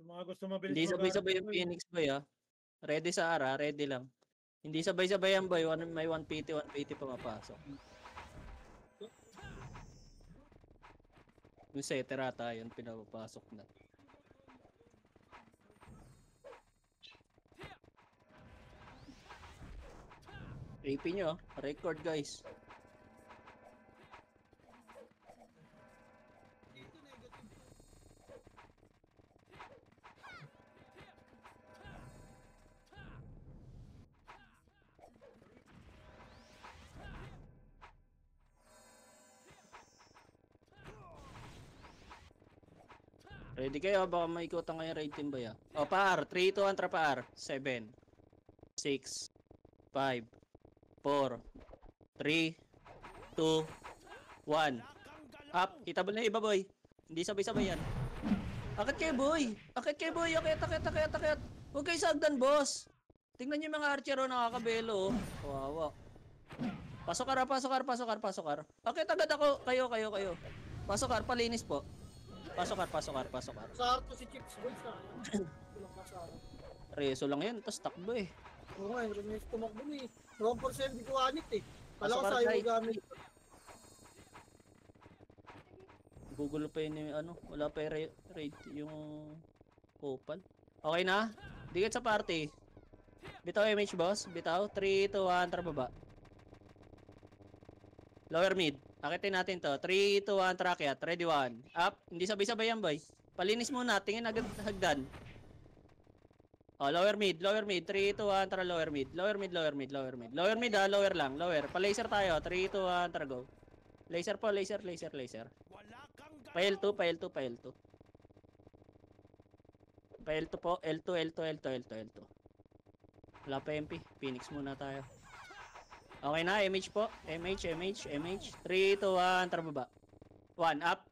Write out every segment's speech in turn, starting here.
Yung mga gusto mabilis Hindi sabay-sabay yung Phoenix boy ah. Ready sa ara, ready lang. Hindi sabay-sabay yan boy, may 1PT, 1PT pa mapasok. Yung setera tayo, yung pinapapasok na. AP nyo, record guys. Ready kayo? Baka maikutan kayo raid team ba ya? O, par. 3, 2, 1, tra par. 7, 6, 5, 4, 3, 2, 1. Up. Hitable na iba, boy. Hindi sabay-sabay yan. Akit kayo, boy. Akit kayo, boy. Akit. Huwag kayo sagdan, boss. Tingnan nyo yung mga archero nakakabelo. Kawawa. Pasok kar. Akit agad ako. Kayo. Pasok kar, palinis po. Pasok kar. Sa Arto si Chips Boy sa kulang ka sa Arto. Reso lang yan, tapos takbo eh. Oo nga, may tumakbo eh. 1% di ko anit eh. Kala ko Pasok sa'yo right. gamit. Google pa yun yung ano, wala pa yung rate yung opal. Okay na? Dikit sa party. Bitaw MH boss, bitaw. 3, 2, 1, tara baba. Lower mid. Akitin natin to. 3, 2, 1, trakyat. Ready 1. Up. Hindi sabay-sabay yan boy. Palinis muna, tingin agad hagdan. Oh, lower mid. 3, 2, 1, tara lower mid. Lower mid ha, lower lang, lower. Pa-laser tayo. 3, 2, 1, tara go. Laser po, laser. Pa-L2. Pa-L2 po, L2. Wala pa MP. Phoenix muna tayo. Okay na, MH po. MH. 3, 2, 1, tara baba. 1, up.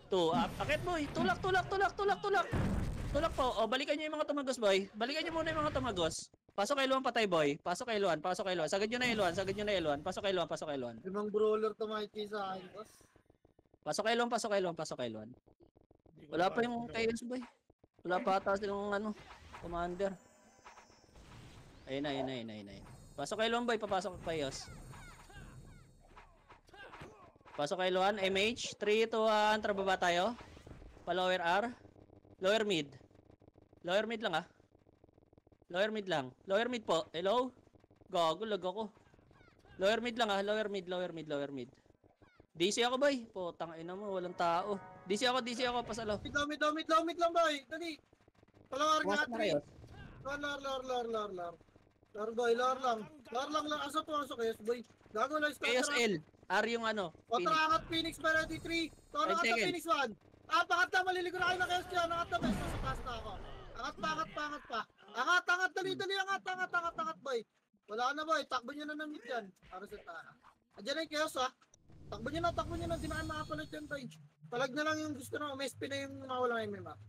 2, up. Akit boy. Tulak. Tulak po. O, balikan nyo yung mga tumagos, boy. Balikan nyo muna yung mga tumagos. Pasok kay Luan, patay, boy. Pasok kay Luan. Sagad nyo na Luan. Pasok kay Luan. Limang brawler tumakit sa akin, boss. Pasok kay Luan. Wala pa yung chaos, boy. Wala pa ata silang ano, commander. Ayun na. Pasok kay Luan, boy. Papasok kay chaos. Pasok kay Luan. MH. 3, 2, 1. Tara baba tayo. Pa-lower R. Lower mid lang ah. Lower mid po. Hello? Gago, lag ako. Lower mid lang ah. Lower mid. DC ako boy. Putang ina mo, walang tao. DC ako pasalo. Mid lang boy. Dali. Palawar nga 3. Lor lang. Asa to yes boy. Gago lang Chaos L. R yung ano. Patrakat Phoenix ba ready 3. Tono ka Phoenix 1. Pangat na, maliligo na kayo na chaos dyan. Angat na, best. Sa taas na ako. Angat pa. Angat, dali. Angat, boy. Wala na, boy. Takbo nyo na ng mid yan. Para sa taas. Andiyan na yung chaos, ha. Takbo nyo na. Di na kayo makapalit yan, boy. Palag na lang yung gusto na. UMSP na yung mga walang MMA.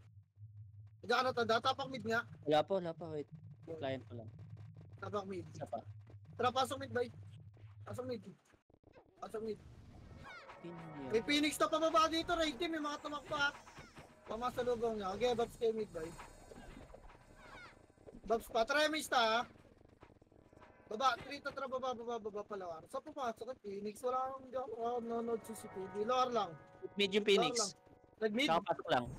Diyan ka na tanda. Tapak mid nga. Wala pa. Wait. Client ko lang. Tapak mid. Isa pa. Tara, pasok mid, boy. Pasok mid. May Phoenix na pababa dito, raid team, may mga tamak pa. Pamasalubong niya. Okay, Babs kayo mid, boy. Babs pa, try mo ha. Baba, 3 tatra baba palawar. So pumasok at Phoenix, wala akong nanonood CCTV. Lower lang. Mid yung Phoenix. Nag-mid? Nakapasok lang.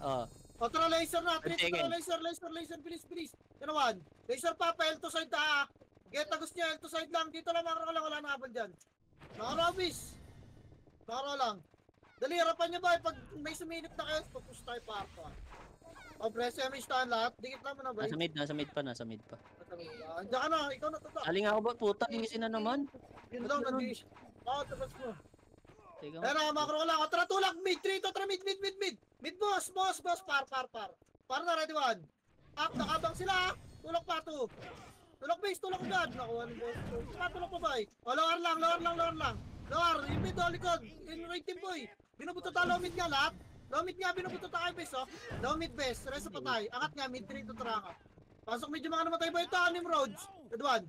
O, tara laser na. Laser, bilis. Yan. Laser pa, L2 side ha. Get agos niya, L2 side lang. Dito lang, makaro lang, wala na habal dyan. Makarobis. Makaro lang. Dali, harapan nyo ba? Pag may suminip na kayo, pupush tayo pa ako. O, press MH tahan lahat. Dikit lang mo na ba? Nasa mid pa. Andiyan ka na, ikaw na tata. Aling ako ba? Puta, inisin na naman. Yun lang, nag-ish. Tapos mo. Teka. Pero, makro lang. O, tara, tulak, mid, 3, tara, mid. Mid, boss, par. Par na, ready 1. Up, nakabang sila, tulak pa, 2. Tulak base, tulak agad. Nakuha ni boss. Tulak pa ba eh? O, lower lang. Lower, yung mid, likod. In right team boy. Binubuto tayo, low mid nga lahat. Low mid nga, binubuto tayo base, oh. Low mid base, resto pa tayo. Angat nga, mid 3 to traka. Pasok medyo mga namatay ba ito, Anim Roads? Edwan.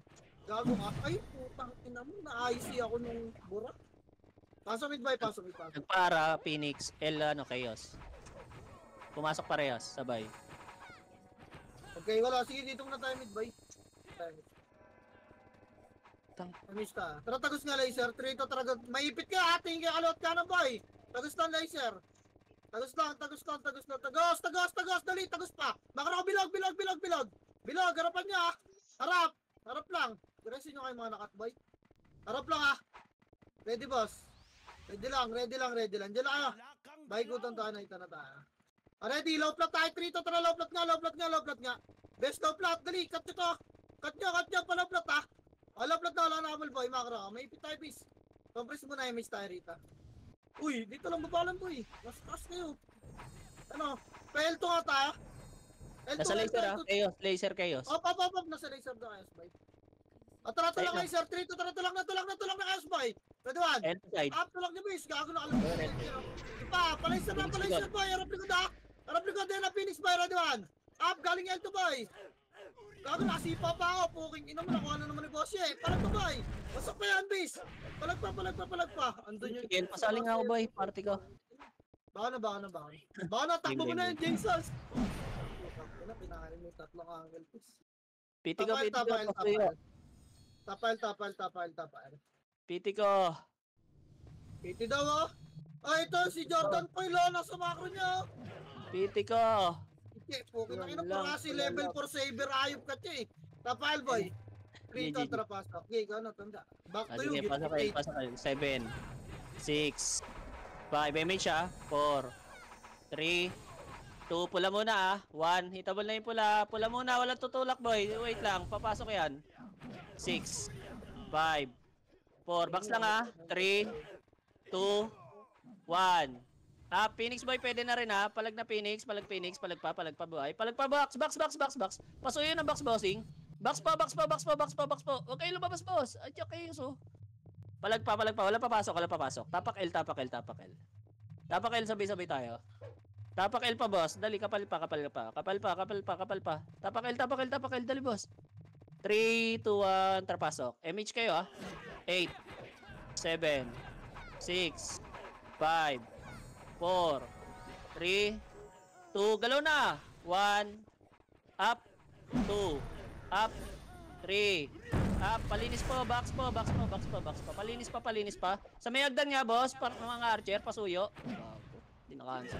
Gago ka. Ay, putang ina mo, na-IC ako nung bura. Pasok mid. Nagpara, Phoenix, L, chaos. Pumasok parehas, sabay. Okay, wala. Sige, dito na tayo mid-buy. Miss ka. Tara, tagos nga laser. Trito, tara. Maipit ka, ating kalot ka na boy. Tagos lang laser. Tagos lang. Tagos. Dali, tagos pa. Makara ko bilog. Bilog, harapan niya. Harap lang. Diretso nyo kayo mga nakatboy. Harap lang ah. Ready boss. Ready lang. Diyan lang kayo. Baikutan tayo na ito na tayo. Ready, low flat tayo. Trito, tara, low flat nga. Best low flat. Dali, cut nyo to. Cut nyo, pa-low flat ah. Low flat na, wala na kabal boy. Makara ka. May ipit tayo bis. Compress mo na yung miss tayo rita. Uy, dito lang babalan boy. Mas kayo. Ano? Pa-L2 nga tayo. Nasa laser ah. Chaos. Laser chaos. Op. Nasa laser na kayo, boy. Tara lang kayo, sir. Trito, tara lang na kayo, boy. Ready one. End side. Up to lang niyo, boys. Gago na kalam. Pa, palaser, boy. Harap likod din na finish, boy. Ready one. Up, galing L2, boy. Gago, nakasipa pa ako. Puking ina mo, nakuha na naman ni boss eh. Palag pa, boy. Pasok pa yan, bis. Palag pa. Andun yun. Sige, pasaling ako boy. Party ko. Baka na, takbo mo na yung Jesus. Pinahin mo tatlong angle, bis. Piti ko. Tapal. Piti ko. Piti daw oh. Ito si Jordan Poyle nasa macro niya. Piti ko. Pukin na ina kasi level 4 saver ayop ka eh. Tapal boy. Rito trapasok. Okay, ano tanda. Back to you. Pasok. 7 6 5 image ah. 4 3 2 pula muna ah. 1 hitable na yung pula. Pula muna, walang tutulak boy. Wait lang, papasok yan. 6 5 4 box lang ah. 3 2 1 Phoenix boy pwede na rin ha. Palag na Phoenix, palag pa boy. Palag pa box. Pasuyo na box bossing. Box pa. Huwag kayo lumabas boss. Ay, kayo so. Palag pa. Wala papasok. Tapak L. Tapak L sabay tayo. Tapak L pa boss. Dali kapal pa. Tapak L dali boss. 3 2 1 trapasok. MH kayo ah. 8 7 6 5 4 3 2 galaw na. 1 up 2 up 3 up palinis po box pa. Palinis pa. Sa may hagdan nga boss, para mga archer pasuyo. Hindi naka-answer.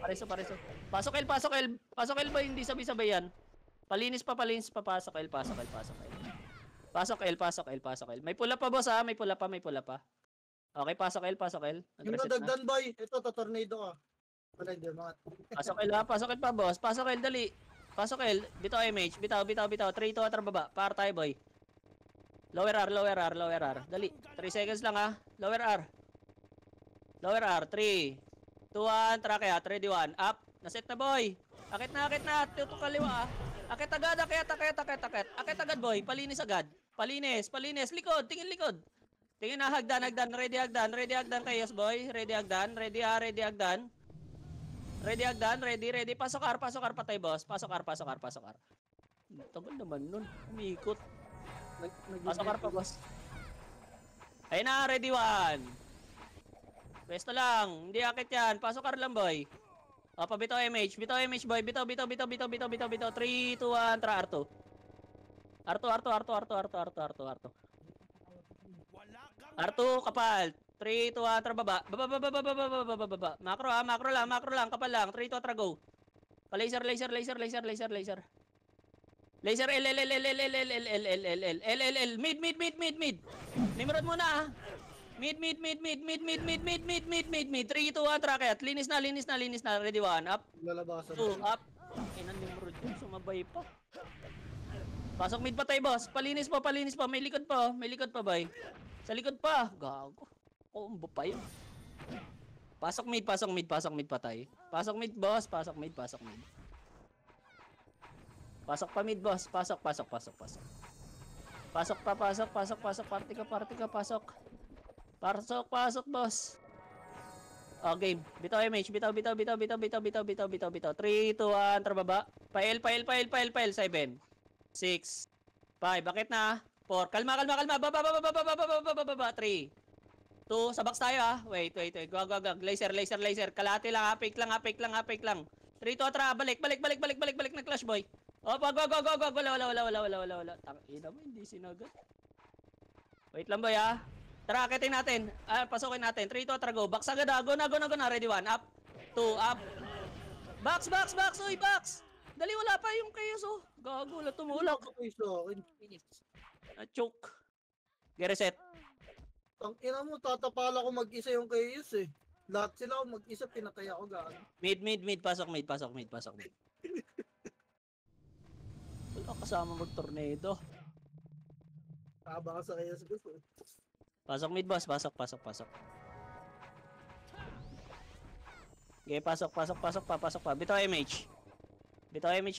Pareso. Pasok L ba hindi sabay-sabay yan. Palinis pa. Pasok L. May pula pa boss ha, may pula pa. Okay, pasok L. Yung nadagdan boy, ito tornado ka. Wala hindi mga. Pasok L pa boss. Pasok L dali. Pasok L, bitaw MH, bitaw. 3 2 atras baba. Para tayo boy. Lower R. Dali. 3 seconds lang ha. Lower R. 3 2 1 trake ha. 3 2 1 up. Naset na boy. Akit na. Tutok kaliwa. Akit agad. Akit agad boy. Palinis agad. Palinis. Likod. Tingin likod. Tingin na hagdan. Ready hagdan kayos boy. Ready hagdan. Ready hagdan. Ready. Pasok R patay boss. Pasok R. Tagal naman nun. Umikot. Pasok R pa boss. Ayun na, ready 1. Pwesto lang. Hindi akit yan. Pasok R lang boy. Pabitaw MH boy. Bitaw. 3 2 1 tra R2. R2 kapal. 3 2 1 tra baba. Macro lang kapal lang. 3 2 tra go. Laser. Laser L mid. Nimrod muna ah. Mid 3 2 1 tracket. Linis na. Ready 1 up. Lalabasan. 2 up. Inan Nimrod yun, sumabay pa. Pasok mid pa tayo boss. Palinis pa. May likod pa boy. Sa likod pa. Gago. Combo pa yun. Pasok mid patay. Pasok mid boss. Pasok pa mid boss. Pasok. Pasok party ka. Pasok boss. Game. Bitaw MH. Bitaw. 3 2 1 trababa. Pail. 7 6 5 bakit na? 4 kalma. Baba. 3 2 sa box tayo ah. Wait. Go. Laser. Kalate lang, fake lang. 3 2 atra. Balik. Nag-clash boy. Oh, wag. Wala. Tangina mo, hindi sinagot. Wait lang, boy, ah. Tara, akitin natin. Pasukin natin. 3, 2, 3, go. Box agad, ah. Go na. Ready, 1. Up. 2, up. Box. Uy, box. Dali, wala pa yung chaos, oh. Gago, wala tumulak. Wala ko sa akin. Na-choke. Get reset. Ang ina mo, tatapala ko mag-isa yung chaos eh. Lahat sila ako mag-isa, pinatay ako gaan. Mid. Pasok mid. Wala kasama mag-tornado. Taba ka sa chaos gusto. Pasok mid, boss. Pasok. Okay, pasok pa. Bitaw MH.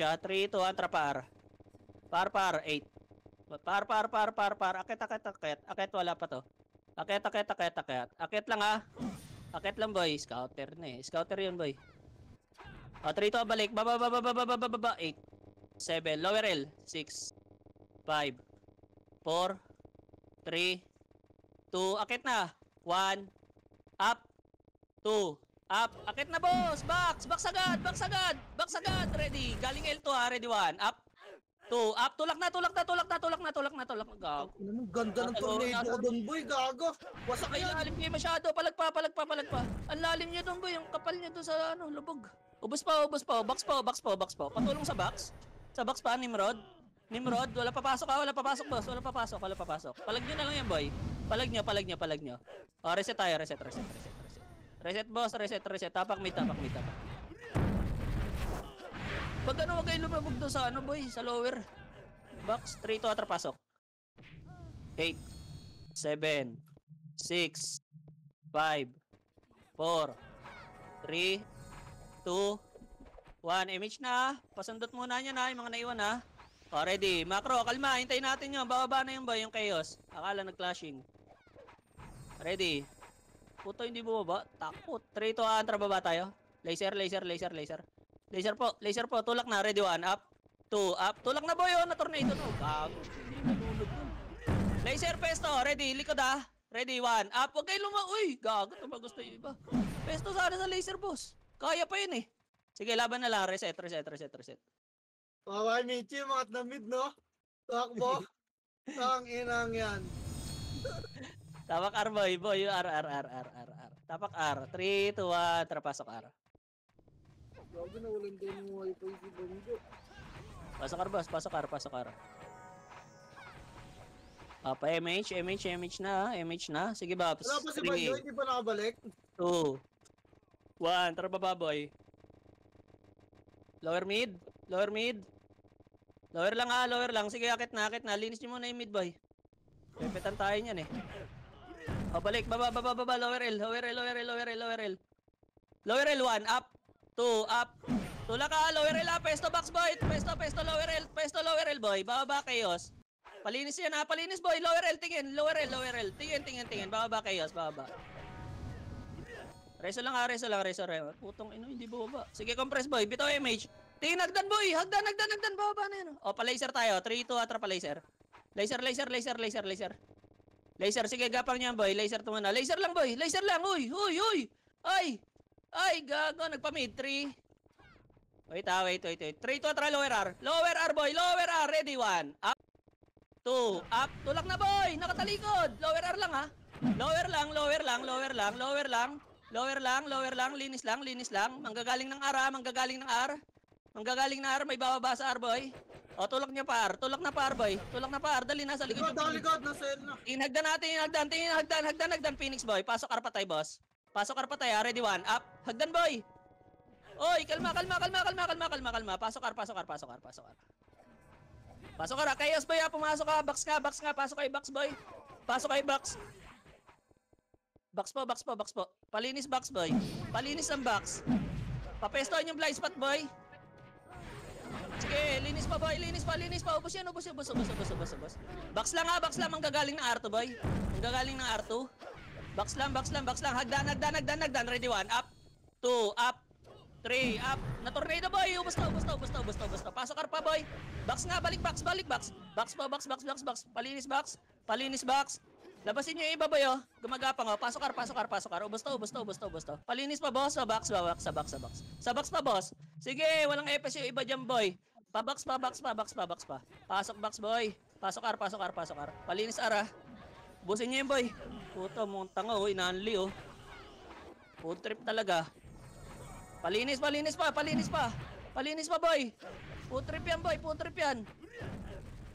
Ha. 3, 2, 1, par. Par, 8. Par. Akit, wala pa to. Akit. Akit lang, ha. Akit lang, boy. Scouter na eh. Scouter yun, boy. O, 3, 2, balik. Baba. 8. 7. Lower L. 6. 5. 4. 3. 2. Akit na. 1. Up. 2. Up. Akit na, boss. Box agad. Ready. Galing L2, ha. Ready, 1. Up. 2. Up. Tulak na. Gago. Ano, ganda ng tornado ko doon, boy. Gago. Wasak Ay, yan. lalim kayo masyado. Palag pa. Ang lalim niya doon, boy. Yung kapal niya doon sa lubog. Ubus pa. Box pa. Patulong sa box. Sa box pa, Nimrod. Wala papasok, boss. Wala papasok. Palag nyo na lang yan, boy. Palag nyo. O, reset tayo. Reset, boss. Reset. Tapak mid. Pag wag kayo lumabog doon sa boy. Sa lower. Box. 3, 2, 4, pasok. 8. 7. 6. 5. 4. 3. 2. 1. Image na. Pasundot muna niya na. Yung mga naiwan, ha. O, ready. Macro, kalma. Hintayin natin yun. Bababa na yung boy. Yung chaos. Akala nag-clashing. Ready. Puto, hindi bumaba. Takot. 3, 2, 1. Baba tayo. Laser. Laser po. Tulak na. Ready, 1. Up. 2. Up. Tulak na, boy. Oh, na tornado. No. Gago. Hindi nalulog yun. Laser, pesto. Ready. Likod, ha. Ready, 1. Up. Huwag kayo Uy, gago. Ito gusto yung iba. Pesto sana sa laser, boss. Kaya pa yun, eh. Sige, laban na lang. Reset. Paway, Michi, mga namid, no? Takbo. Tang inang yan. Tapak R, boy. R. Tapak R. 3, 2, 1. Pasok R. Gago na walang din yung wifi si Bongo. Pasok R, boss. Pasok R. Pa MH na. Sige, Babs. Wala pa si Bongo, hindi pa nakabalik. 2, 1. Tara baba, boy. Lower mid. Lower lang. Sige, akit na. Linis nyo muna yung mid, boy. Pepetan tayo niyan, eh. O, balik. Baba. Lower L. Lower L, 1. Up. 2. Up. Tulak ka. Lower L, pesto box, boy. Pesto lower L, boy. Bababa chaos. Palinis yan, ha. Palinis, boy. Lower L, tingin. Lower L. Tingin. Bababa chaos. Reso lang. Putong ino, hindi baba. Sige, compress, boy. Bitaw MH. Tingin, hagdan, boy. Hagdan. Baba na yan. O, pa-laser tayo. 3, 2, atra pa-laser. Laser. Sige, gapang niyan, boy. Laser to muna. Laser lang, boy. Uy. Ay, gago. Nagpa-mid. 3. Wait. 3, 2, atra, lower R. Lower R, boy. Ready, 1. Up. 2. Up. Tulak na, boy. Nakatalikod. Lower R lang, ha. Lower lang. Linis lang. Manggagaling ng R. May bababa sa R, boy. O, tulak niya pa R. Tulak na pa R, boy. Dali na sa likod. Likod, nasa L na. Inhagdan natin. Hagdan, Phoenix, boy. Pasok R pa tayo, boss. Ha. Ready, 1. Up. Hagdan, boy. Oy, kalma. Pasok R. Chaos, boy, ha. Pumasok ka. Box ka. Pasok kay box, boy. Box po. Palinis box, boy. Palinis ang box. Papestoin yung blind spot, boy. Sige, linis pa, boy. Ubus yan. Box lang, ha. Manggagaling ng R2, boy. Box lang. Hagdan. Ready, 1. Up. 2. Up. 3. Up. Na-tornado, boy. Ubus na. Pasok ka pa, boy. Box nga. Balik box. Box. Palinis box. Labasin nyo yung iba, boy, oh. Gumagapang, oh. Pasok ka. Ubus to. Palinis pa, boss. Sa box pa, boss. Sige, walang epes yung iba dyan, boy. Pabox pa. Pasok box, boy. Pasok R. Palinis R, ah. Busin niyo yun, boy. Puto, mong tanga, oh. Inanli, oh. Food trip talaga. Palinis pa. Palinis pa, boy. Food trip yan, boy. Food trip yan.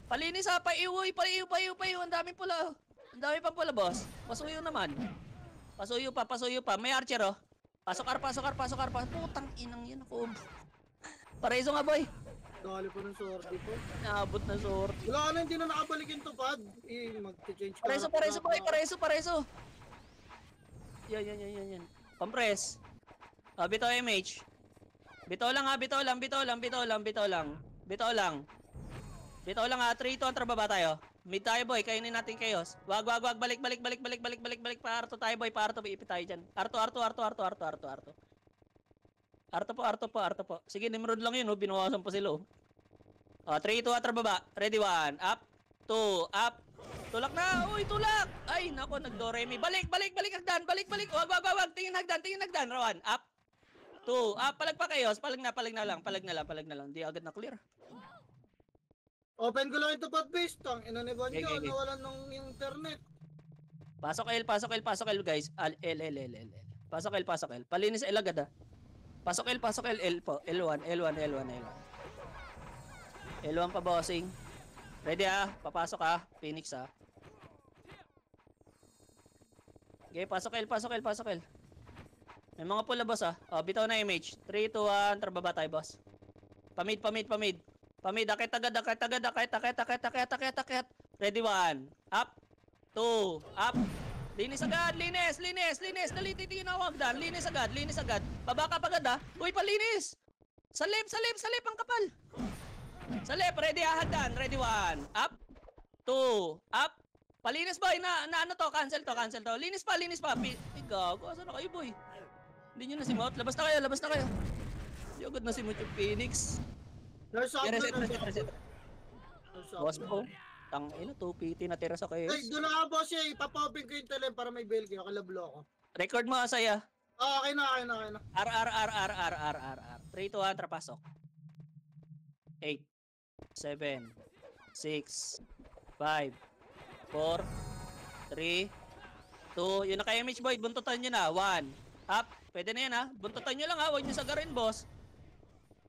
Palinis, ha. Paiuw. Ang dami pula, oh. Ang dami pang pula, boss. Pasuyo naman. Pasuyo pa. May archer, oh. Pasok R. Putang inang yan ako. Pareso nga, boy. Dali pa ng sword dito. Naabot na sword. Wala na, hindi na nakabalik yung tupad. Mag-change ka. Pareso, boy. Pareso. Yan. Compress. Bitaw MH. Bitaw lang, ha. Bitaw lang. Bitaw lang, ha. 3, 2, ang trababa tayo. Mid tayo, boy. Kainin natin chaos. Wag. Balik. Pa Arto tayo, boy. Pa Arto. Iipit tayo dyan. Arto. Arto po. Sige, Nimrod lang yun, oh. Binawasan pa sila, oh. 3, 2, atra baba. Ready, 1. Up. 2. Up. Tulak na. Uy, tulak. Ay, nako, nag-do-re-mi. Balik. Hagdan. Balik. Wag. Tingin hagdan. Rawan. Up. 2. Up. Palag pa kayo. Palag na lang. Di agad na clear. Open ko lang yung tupad base. Tang ina ni Banjo. Okay. Nawalan ng internet. Pasok L, guys. L. Pasok L. Palinis L agad, ah. Pasok L. L po. L1 pa, bossing. Ready, ah. Papasok, ah. Phoenix, ah. Okay, pasok L. May mga pula, boss, ah. Bitaw na image. 3, 2, 1. Trababa tayo, boss. Pamid. Akit agad. Ready, 1. Up. 2. Up. Linis agad. Dali, titingin ako agad. Linis agad. Pabaka agad, ah. Uy, palinis. Salip. Ang kapal. Salip. Ready, ah. Hagdan. Ready, 1. Up. 2. Up. Palinis, boy. Na ano to? Cancel to. Linis pa. Gago. Asan na kayo, boy? Hindi nyo na simot. Labas na kayo. Hindi agad na simot yung Phoenix. Nurse up. Reset. Boss po. Tangina, 2 PT na tira sa kayo. Ay, doon na boss eh. Ipapa-open ko yung tele para may bail kayo. Kalablo ako. Record mo, Asaya. Okay na. R. 3, 2, 1, trapasok. 8, 7, 6, 5, 4, 3, 2, yun na kayo, Mitch Boy. Buntutan nyo na. 1. Up. Pwede na yan, ha. Buntutan nyo lang, ha. Huwag nyo sagarin, boss.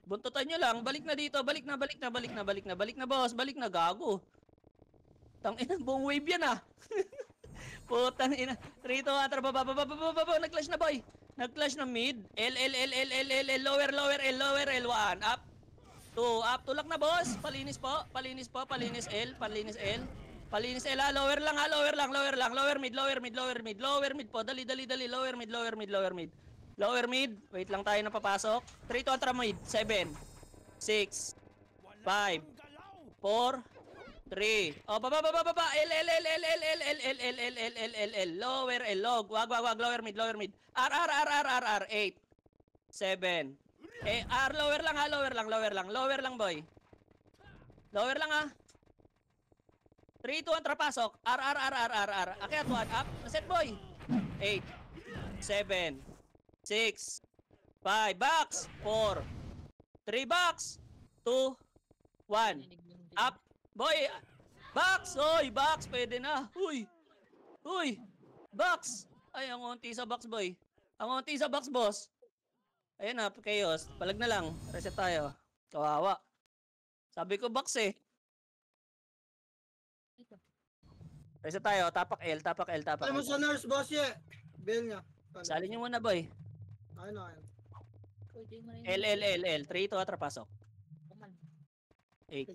Buntutan nyo lang. Balik na dito. Balik na, boss. Balik na, gago. Tangina, buong wave yan, ha. Putang ina. 3, 2, 1, baba. Nag-clash na, boy. Nag-clash na mid. L. Lower, L. 1. Up. 2. Up. Tulak na, boss. Palinis L. Palinis L, ha. Lower lang. Lower mid po. Dali. Lower mid. Wait lang tayo na papasok. 3 to atra mid. 7, 6, 5, 4, 3. Baba. L. Lower L. Log. Wag. Lower mid. R. 8, 7. R. Lower lang, boy. Lower lang, ha. 3, 2, 1, trapasok. R. Akyat, 1, up. Naset, boy. 8, 7, 6, 5, box. 4, 3, box. 2, 1, up. Boy, box. Oy, box. Pwede na. Uy, box. Ay, ang unti sa box, boy. Ang unti sa box, boss. Ayan na, chaos. Palag na lang. Reset tayo. Kawawa. Sabi ko box, eh. Reset tayo, tapak L. Ay mo sa nurse, boss eh. Bail niya. Salin nyo muna, boy. Ayun. L. 3 to atrapasok. 8,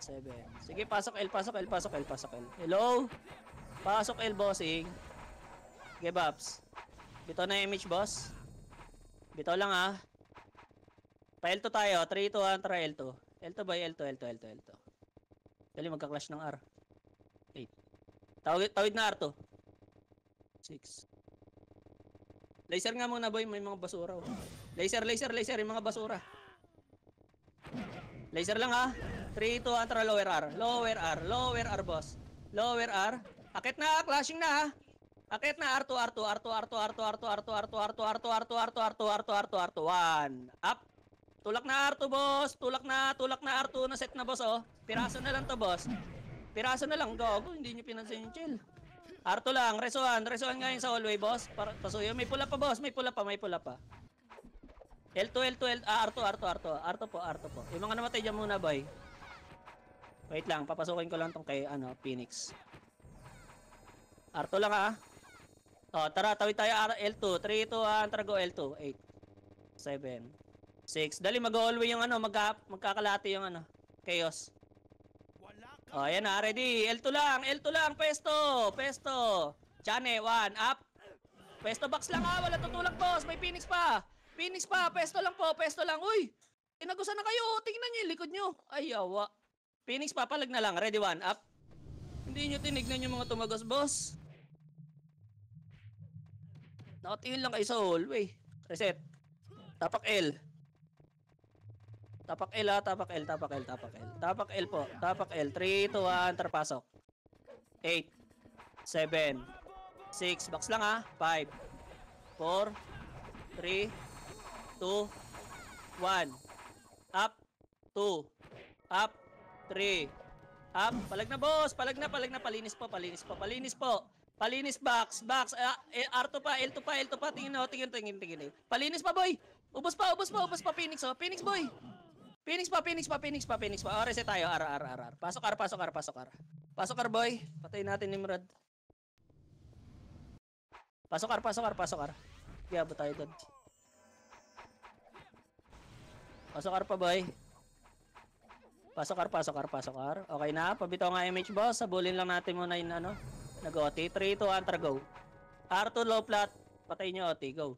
7. Sige, pasok L. Hello? Pasok L, bossing. Sige, Babs. Bitaw na image, boss. Bitaw lang, ha. Pa-L2 tayo. 3, 2, 1, tara L2. L2 boy, L2. Dali, magka-clash ng R. 8. Tawid na R2. 6. Laser nga muna, boy. May mga basura, oh. Laser. Yung mga basura. Laser lang, ha. 3, 2, 1, tara lower R, boss. Lower R. Akit na, clashing na, ha. Akit na, R2. 1. Up. Tulak na R2, boss. Tulak na R2 na set na, boss, oh. Piraso na lang to, boss. Piraso na lang, gago. Hindi nyo pinansin yung chill. R2 lang, resuan ngayon sa hallway, boss. Pasuyo. May pula pa, boss. May pula pa. L2, R2 po. Yung mga namatay dyan muna, boy. Wait lang, papasukin ko lang tong kay, Phoenix. R2 lang, ah. O, tara, tawid tayo L2. 3, 2, 1, tara go L2. 8, 7, 6. Dali, mag-hallway yung magkakalati yung chaos. O, ayan na, ready. L2 lang, pesto. Chane, 1, up. Pesto box lang, wala tutulak, boss. May Phoenix pa, pesto lang. Uy, tinagusan na kayo. Tingnan nyo yung likod nyo. Ay, yawa. Phoenix pa, palag na lang. Ready, 1, up. Hindi nyo tinignan yung mga tumagos, boss. Nakatingin lang kayo sa hallway. Reset. Tapak L. Tapak L po. Tapak L. 3, 2, 1, tarpasok. 8, 7, 6. Box lang, 5, 4, 3, 2, 1. Up, 2. Up, 3. Up. Palag na, boss. Palag na. Palinis po. Palinis box. R2 pa, L2 pa. Tingin. Palinis pa, boy. Ubos pa, Phoenix, oh. Phoenix, boy. Phoenix pa. Oh, reset tayo. R. Pasok R. Pasok R, boy. Patayin natin ni Murad. Pasok R. Giyabo tayo doon. Pasok R pa, boy. Pasok R. Okay na. Pabitaw nga MH, boss. Sabulin lang natin muna yung nag-OT. 3, 2, 1, go. R2 low flat. Patayin nyo OT. Go.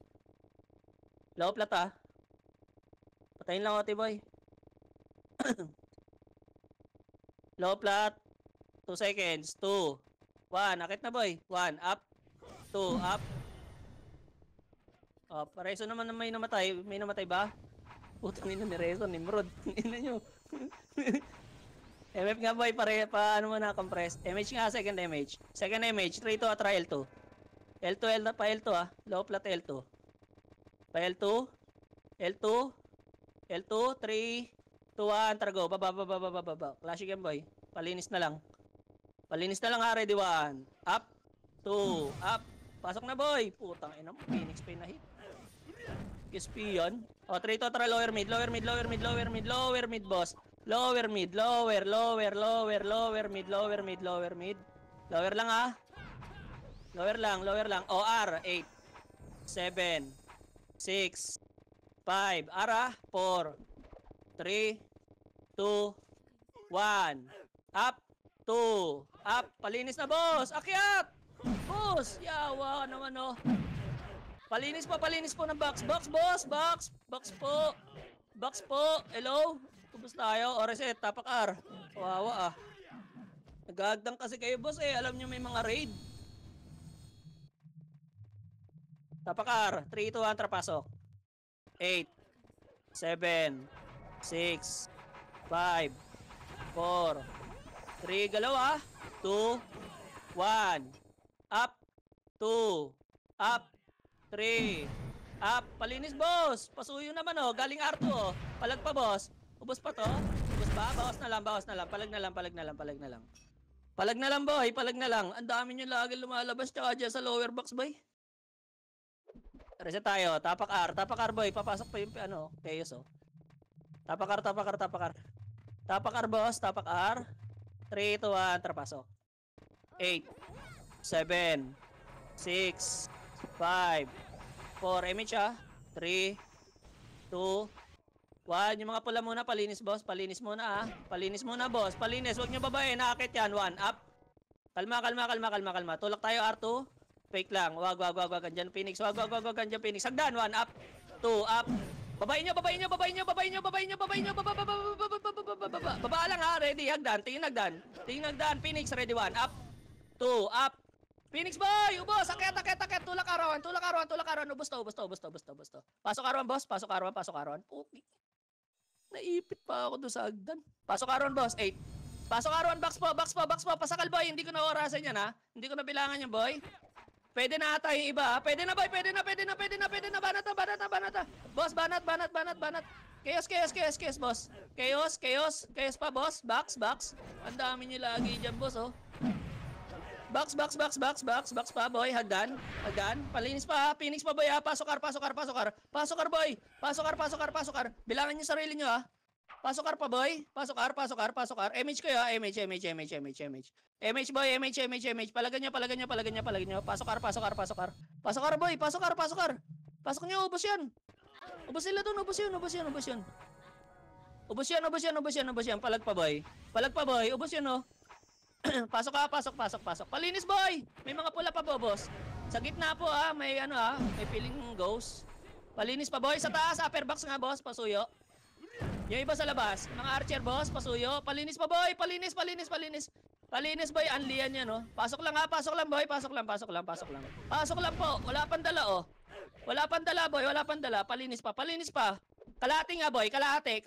Low flat, Patayin lang OT, boy. Low flat. 2 seconds. 2, 1. Akit na, boy. 1, up. 2, up. Oh, pareso naman na may namatay. May namatay ba? Putang ina ni Rezo, Nimrod. Ina nyo. MF nga, boy, paano mo na compress. MH nga, second MH. Second MH, 3 to atra L2. L2, pa L2, low flat L2. Pa L2. L2, 3, 2, 1, tara go. Baba. Classic yan, boy. Palinis na lang, ready, 1. Up, 2, up. Pasok na, boy. Putang ina mo, Phoenix pa yung nahit. XP yan. O, 3 to atra lower mid, boss. Lower mid. Lower lang, Lower lang. OR 8, 7, 6, 5. Ara 4, 3, 2, 1. Up, 2. Up. Palinis na, boss. Akyat. Boss. Yawa ka naman, oh. Palinis po ng box. Box po. Hello? Kubos tayo. O, reset. Tapak R. Wawa, Nagagdang kasi kayo, boss, Alam nyo may mga raid. Tapak R. 3, 2, 1, trapasok. 8, 7, 6, 5, 4, 3, galaw, 2, 1. Up, 2, up, 3, up. Palinis, boss. Pasuyo naman, galing R2, Palag pa, boss. Ubos pa to? Ubos ba? Bawas na lang. Palag na lang, boy. Palag na lang. Ang dami nyo lagi lumalabas tsaka dyan sa lower box, boy. Reset tayo. Tapak R, boy. Papasok pa yung, chaos, Tapak R. Tapak R, boss. Tapak R. 3, 2, 1, trapasok. 8, 7, 6, 5, 4, MH, 3, 2, 1. Yung mga pula muna, palinis, boss. Palinis muna, Palinis muna, boss. Palinis. Huwag nyo babae. Nakakit yan. 1, up. Kalma. Tulak tayo, R2. Fake lang. Wag. Andyan, Phoenix. Wag. Andyan, Phoenix. Hagdan. 1, up. 2, up. Babae nyo. Baba lang, Ready. Hagdan. Tingin hagdan. Phoenix. Ready. 1, up. 2, up. Phoenix, boy! Ubos! Akyat! Tulak arawan! Ubos to. Pasok arawan, boss. Pasok arawan. Puki. Naipit pa ako doon sa hagdan. Pasok arawan, boss. 8. Pasok arawan, box po. Pasakal, boy. Hindi ko na orasan yan, Hindi ko na bilangan yan, boy. Pwede na ata yung iba, ha? Pwede na, boy. Pwede na. Banat na. Boss, banat. Chaos, boss. Chaos pa, boss. Box. Ang dami niyo lagi dyan, boss, oh. Box pa, boy. Hagdan. Palinis pa, ha? Phoenix pa, boy, ha? Pasok kar, boy. Pasok kar. Bilangan niyo sarili niyo, ha? Pasok kar pa, boy. Pasok kar. MH kayo, ha? MH. MH, boy. MH. Palagan niyo. Pasok kar. Pasok kar, boy. Pasok kar. Pasok niyo, ubos yan. Ubos sila dun, ubos yan. Palag pa, boy. Ubos yan, oh. Pasok. Palinis, boy. May mga pula pa, boss. Sa gitna po, ha. May ano, ha. May feeling ghost. Palinis pa, boy. Sa taas, upper box nga, boss. Pasuyo. Yung iba sa labas. Mga archer, boss. Pasuyo. Palinis pa, boy. Palinis, boy. Anlian yan, oh. Pasok lang, boy. Pasok lang po. Wala pang dala, oh. Boy. Palinis pa. Kalahati nga, boy. Kalahati,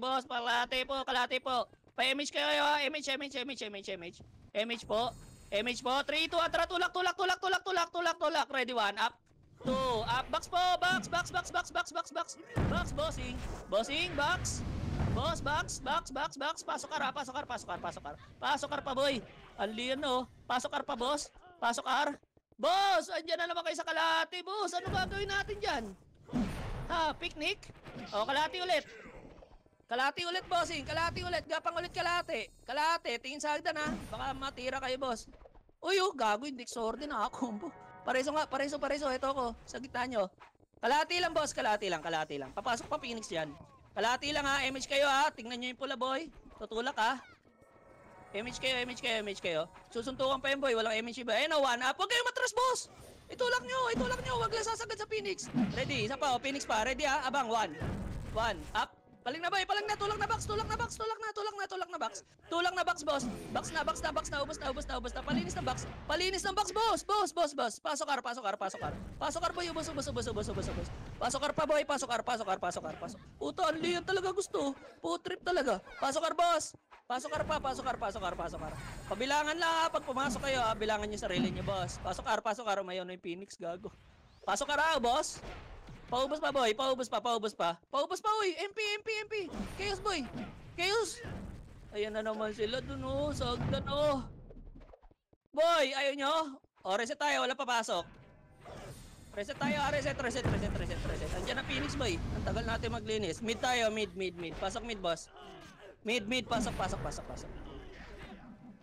boss. Kalahati po. Pa-MH kayo, ha. MH. MH po. 3, 2, atra. Tulak. Ready, 1, up. 2, up. Box po. Box. Bossing, box. Box. Pasok kar pa, boy. Anlian, oh. Pasok kar pa, boss. Boss, andyan na naman kayo sa kalahati, boss. Ano gagawin natin dyan? Ha, picnic? O, kalahati ulit, bossing. Gapang ulit kalahati. Tingin sa hagdan, ha. Baka matira kayo, boss. Uy, oh, gago. Hindi sword din, ha. Combo. Pareso. Ito ako. Sa gitna nyo. Kalahati lang, boss. Kalahati lang. Papasok pa Phoenix dyan. Kalahati lang, ha. MH kayo, ha. Tingnan nyo yung pula, boy. Tutulak, ha. MH kayo. Susuntukan pa yun, boy. Walang MH ba? Ayun, 1 up. Huwag kayong matras, boss. Itulak nyo. Huwag lang sasagad sa Phoenix. Ready. Isa pa, oh. Phoenix pa. Ready, ha. Abang, 1 up. Paling na, boy. Tulak na box. Tulak na box, boss. Box na. Ubus na. Palinis ng box, boss. Pasok kar, boy. Ubus. Pasok kar pa, boy. Pasok kar. Puto, anliyan talaga gusto. Trip talaga. Pasok kar, boss. Pasok kar. Pabilangan lang, ha. Pag pumasok kayo, ha. Bilangan niyo sarili niyo, boss. Pasok kar. Mayon na yung Phoenix, gago. Pasok kar, ha, boss. Paubos pa, boy. Paubos pa, uy. MP. Chaos, boy. Ayan na naman sila dun, oh. Sagdan, oh. Boy, ayaw nyo? O, reset tayo. Wala papasok. Reset. Andiyan na Phoenix, boy. Ang tagal natin maglinis. Mid tayo. Mid. Pasok mid, boss. Mid. Pasok.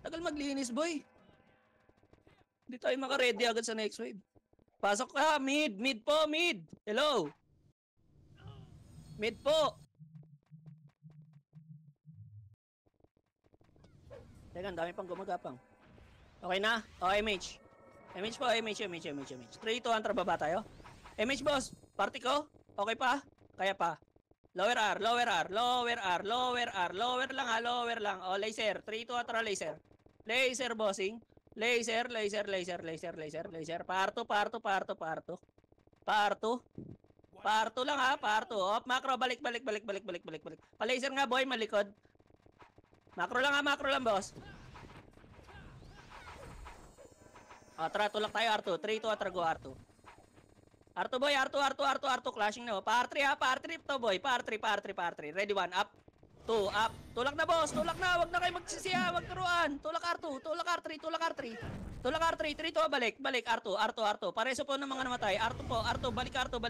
Tagal maglinis, boy. Hindi tayo maka-ready agad sa next wave. Pasok ka. Mid po. Hello. Mid po. Teka, ang dami pang gumagapang. Okay na? O, MH. MH po. 3, 2, antra baba tayo. MH, boss. Party ko? Okay pa? Kaya pa. Lower R. Lower lang, ha. Lower lang. O, laser. 3, 2, antra laser. Laser, bossing. Laser. Parto lang, ha. Parto. Op, macro. Balik. Pa-laser nga, boy. Malikod. Macro lang, boss. O, tara. Tulak tayo, R2. 3, 2, atra, go, R2. R2, boy. R2. Clashing na, oh. Pa-R3, ha. Pa-R3 to, boy. Pa-R3. Ready, 1, up. 2, up. Tulak na, boss. Huwag na kayo magsisiya. Huwag turuan. Tulak R2. Tulak R3. 3, 2, balik. R2. Pareso po ng mga namatay. R2 po. Balik R2.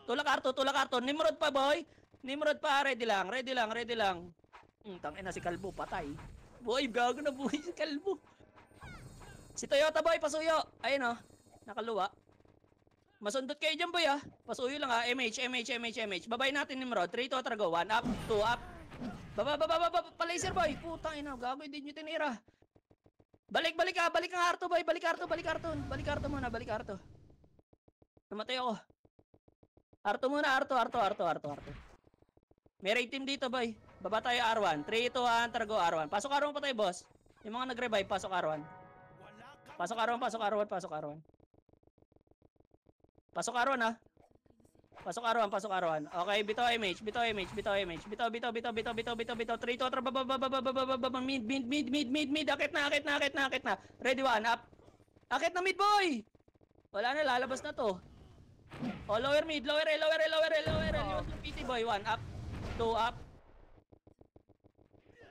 Tulak R2. Nimrod pa, boy. Ready lang. Tangin na si Kalbo. Patay. Boy, gago na, boy. Si Kalbo. Si Toyota, boy. Pasuyo. Ayun, oh. Nakaluwa. Masundot kayo dyan, boy, ha. Pasuyo lang, ha. MH. Babay natin, Nimrod. 3, 2, go. 1, up. 2, up. Baba. Pa-laser, boy. Putang ina. Gago, hindi nyo tinira. Balik ka. Balik ang R2, boy. Balik R2 muna. Namatay ako. R2 muna. R2. May raid team dito, boy. Baba tayo R1. 3, 2, 1, go R1. Pasok R1 pa tayo, boss. Yung mga nag-revive, pasok R1. Pasok R1, ha. Pasok arawan, pasok arawan. Okay, bitaw image, bitaw image, bitaw image. Bitaw, bitaw, bitaw, bitaw, bitaw, bitaw, bitaw. 3, 2, atra, mid, mid, mid, mid, mid, mid. Akit na, akit na, akit na, akit na. Ready, 1, up. Akit na mid, boy! Wala na, lalabas na to. Oh, lower mid, lower L, lower L, lower L, lower L. Yung PT, boy. 1, up. 2, up.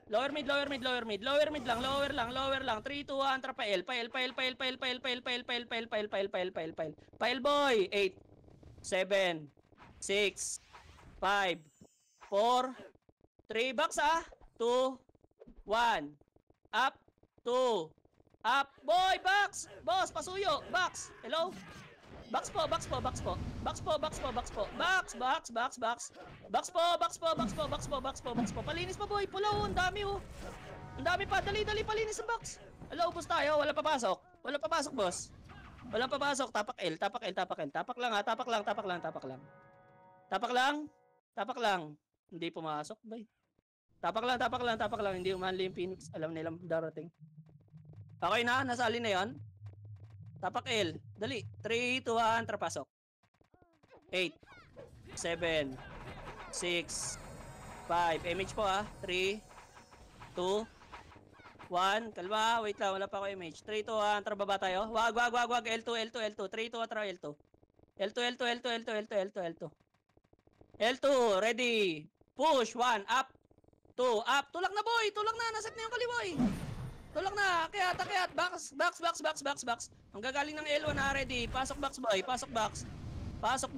Lower mid, lower mid, lower mid. Lower mid lang, lower lang, lower lang. 3, 2, 1, atra, pa L. Pa L, pa L, pa L, pa L, pa L, pa L, pa L, pa L, pa L, pa L, pa L, pa L, pa L, pa L. Pa L, boy. 8, 7, 6, 5, 4, 3, box 2, 1, up, 2, up, boy, box, boss, pasuyo, box, hello, box po, box po, box po, box po, box po, box po, box, box, box, box, box po, box po, box po, box po, box po, box po, palinis pa boy, pula ang dami ang dami pa, dali, dali, palinis sa box, hello, ubos tayo, wala papasok, boss, wala papasok, tapak L, tapak L, tapak L, tapak lang tapak lang, tapak lang, tapak lang. Tapak lang. Tapak lang. Hindi pumasok, bay. Tapak lang, tapak lang, tapak lang. Hindi umanli yung Phoenix. Alam nilang darating. Okay na? Nasali na yon. Tapak L. Dali. 3, 2, 1. Trapasok. 8, 7, 6, 5. Image po 3, 2, 1. Kalma. Wait lang. Wala pa ako image. 3, 2, 1. Trababa tayo. Wag. L2, L2, L2. 3, 2, 1. L2. L2, L2, L2, L2, L2, L2, L2. L2, ready. Push, 1, up. 2, up. Tulak na boy, tulak na. Nasat na yung kaliboy. Tulak na, akyat, akyat. Box. Ang gagaling ng L1 ready. Pasok box boy, pasok box. Pasok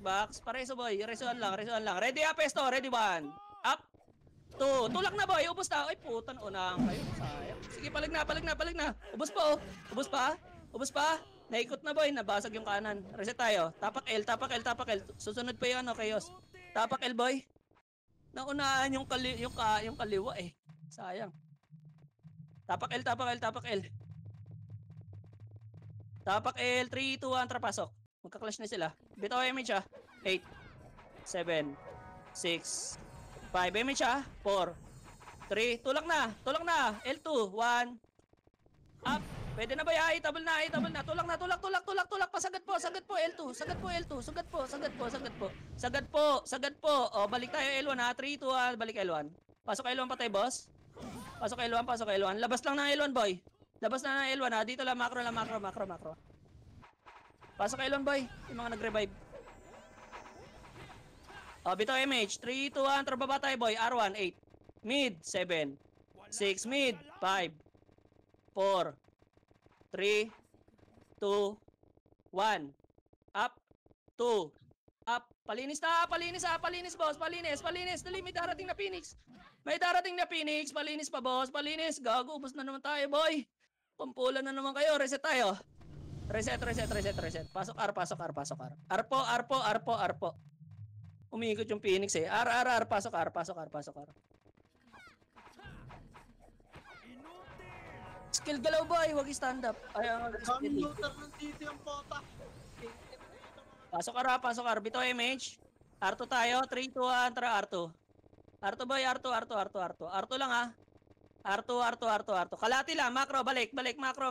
box. Pareso boy, resuan lang. Ready up, esto, ready 1. Up. 2, tulak na boy, ubos na. Ay putan, unang kayo. Sayang. Sige, palig na. Ubos pa. Naikot na boy, nabasag yung kanan. Reset tayo. Tapak L. Susunod pa yun, Chaos. Tapak L boy. Naunahan yung kaliwa eh. Sayang. Tapak L. Tapak L, 3, 2, 1, trapasok. Magka-clash na sila. Bitaw image 8, 7, 6, 5. Image 4, 3, tulak na. L2, 1, up. Pwede na ba ya? Itabal na. Tulak. Sagad po. Sagad po. O, balik tayo L1 3, 2, 1. Balik L1. Pasok L1 pa tayo, boss. Pasok L1. Labas lang ng L1, boy. Labas na ng L1 Dito lang, macro. Pasok L1, boy. Yung mga nag-revive. O, bitaw MH. 3, 2, 1. Trababa tayo, boy. R1, 8. Mid, 7. 6, mid, 5. 4. 3, 2, 1. Up, 2. Up. Palinis, boss. Palinis. Dali, may darating na Phoenix. Palinis pa, boss. Gago, ubos na naman tayo, boy. Pampulan na naman kayo. Reset tayo. Reset. Pasok R. Arpo. Umiikot yung Phoenix eh. R. Pasok R. Skill galaw boy, wag i-stand up. Computer ng TV ang pota. Pasok R. Bito image. R2 tayo. 3, 2, 1. Tara R2. R2 boy, R2. R2 lang R2. Kalati lang, macro, balik. Macro.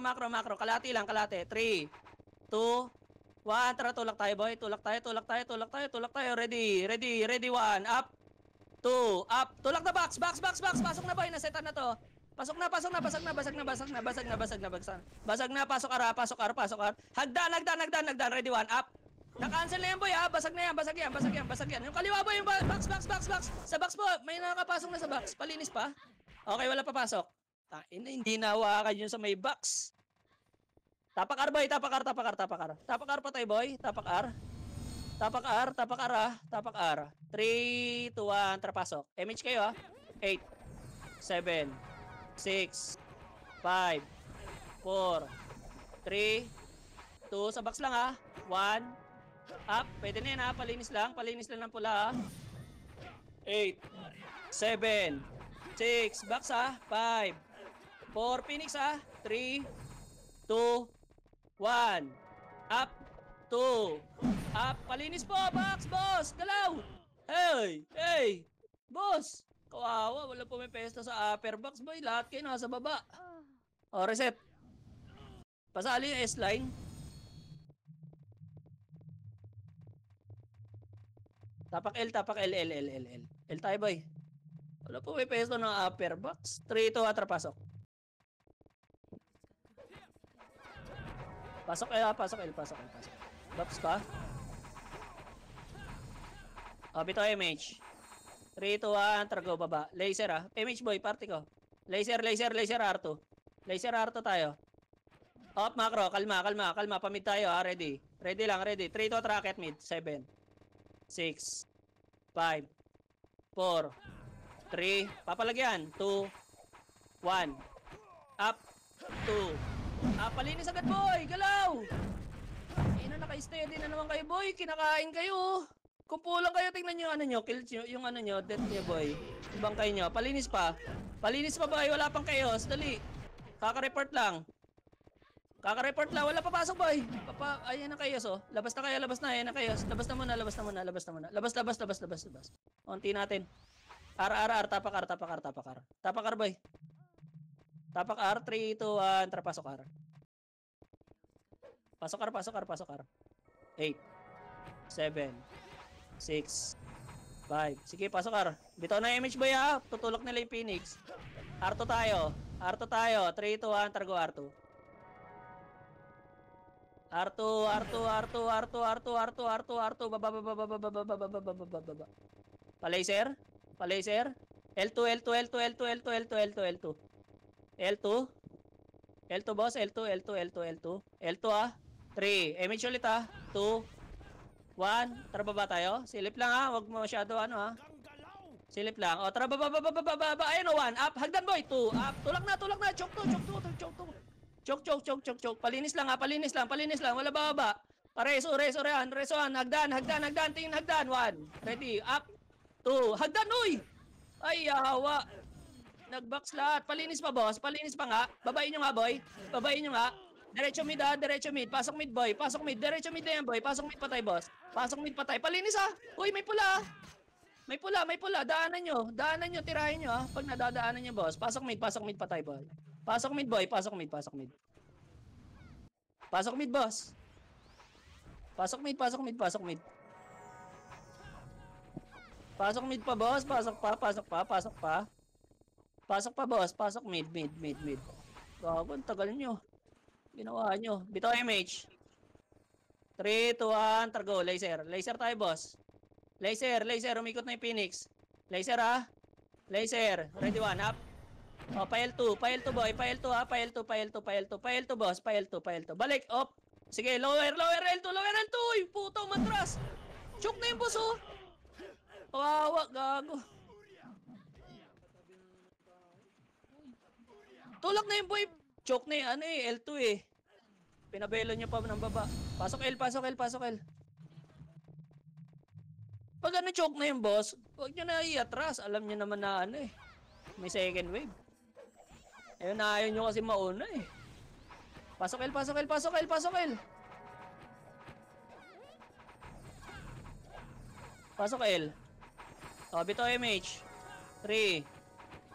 Kalati lang. 3, 2, 1. Tara, tulak tayo boy. Tulak tayo. Ready. 1. Up. 2. Up. Tulak na box. Pasok na boy. Nasetan na to. Pasok na. Basag na. Pasok R. Hagdan. Ready 1. Up. Na-cancel na yan boy Basag yan. Yung kaliwa boy, yung box. Sa box po, may nakapasok na sa box. Palinis pa. Okay, wala papasok. Hindi nawakan yun sa may box. Tapak R boy, tapak R. Tapak R pa tayo boy. Tapak R. 3, 2, 1, trapasok. MH kayo 8, 7, 6, 5, 4, 3, 2, sa box lang 1, up, pwede na yan palinis lang ng pula 8, 7, 6, box 5, 4, Phoenix 3, 2, 1, up, 2, up, palinis po, boss, galaw, hey, boss, kawawa, wala po may pesto sa upper box boy, lahat kayo nasa baba. O, reset. Pasali yung S-line. Tapak L, tapak L, L, L, L, L. L tayo, boy. Wala po may pesto ng upper box. 3, 2, atra, pasok. Pasok L, pasok L, pasok L, pasok. Box ka. Bito MH. 3, 2, 1, trago, baba. Laser MH boy, party ko. Laser, laser, laser R2. Laser R2 tayo. Off macro, kalma, kalma, kalma. Pamid tayo ready. Ready lang, ready. 3, 2, rocket mid. 7, 6, 5, 4, 3. Papalagyan. 2, 1. Up. 2. Palinis agad boy. Galaw. Ina, naka-steady na naman kayo boy. Kinakain kayo. Kupulang kayo, tingnan nyo ano nyo, kills nyo, yung ano nyo, death nyo boy. Ibang kayo nyo, palinis pa. Palinis pa boy, wala pang chaos, dali. Kaka-report lang. Kaka-report lang, wala papasok boy. Ayan na chaos oh. Labas na kayo, labas na, ayan na chaos. Labas na muna, labas na muna, labas na muna. Labas, labas, labas, labas, labas. Unti natin. R, tapak R, tapak R, tapak R. Tapak R boy. Tapak R, 3, 2, 1, tara pasok R. Pasok R, pasok R, pasok R. 8, 7, 6, 5. Sige, pasok R. Bitaw na image boy ha. Tutulok nila yung Phoenix. R2 tayo. R2 tayo. 3, 2, 1. Targo R2. R2, R2, R2, R2, R2, R2, R2, R2. Baba. Palaser. Palaser. L2, L2, L2, L2, L2, L2, L2, L2. L2. L2 boss. L2, L2, L2, L2. L2 3. Image ulit 2. 1, tara baba tayo. Silip lang wag mo masyado Silip lang. Tara baba. Ayun 1, up. Hagdan boy, 2, up. Tulak na. Choke to. Choke. Palinis lang palinis lang. Wala baba. Reso. Hagdan. Tingin hagdan. 1, ready, up. 2, hagdan, uy. Ay, hawa. Nagbox lahat. Palinis pa boss. Palinis pa nga. Babain nyo nga boy. Diretso mid. Pasok mid boy. Diretso mid na yan boy. Pasok mid patay boss. Palinis Uy, may pula. May pula. Daanan nyo. Tirahin nyo Pag nadadaanan nyo boss. Pasok mid patay boy. Pasok mid boy. Pasok mid boss. Pasok mid. Pasok mid pa boss. Pasok pa. Pasok pa boss. Pasok mid. Gago, tagal nyo. Ginawa nyo. Bitaw MH. 3, 2, 1, targo. Laser tayo boss. Laser. Umikot na yung Phoenix. Laser Laser. Ready 1, up. Pa L2 boy. Pa L2 boss. Pa L2. Balik, op. Sige, lower L2. Uy, puto, matras. Choke na yung boss Kawawa, gago. Tulak na yung boy. Choke na yung L2 Pinabelo nyo pa ng baba. Pasok L. Pag choke na yung boss, huwag nyo na iatras. Alam nyo naman na may second wave. Ayun na ayaw nyo kasi mauna Pasok L. Pasok L. Bito MH. 3,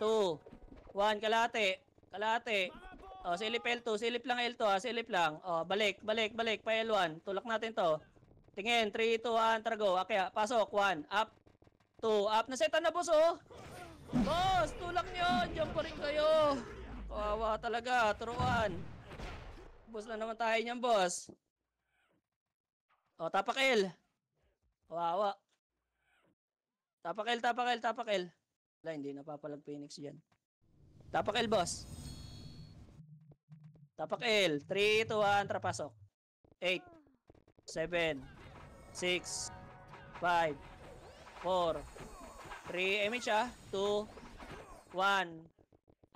2, 1, kalate. Silip L2, silip lang L2 silip lang. Balik. Pa L1. Tulak natin to. Tingin, 3, 2, 1, targo. Kaya, pasok, 1, up, 2, up. Nasetan na boss Boss, tulak nyo. Diyan pa rin kayo. Kawawa talaga, turuan. Boss na naman tayo niyan, boss. Tapak L. Kawawa. Tapak L. Wala, hindi napapalag Phoenix dyan. Tapak L, boss. Tapak L. 3, 2, 1, trapasok. 8, 7, 6, 5, 4, 3, MH 2, 1,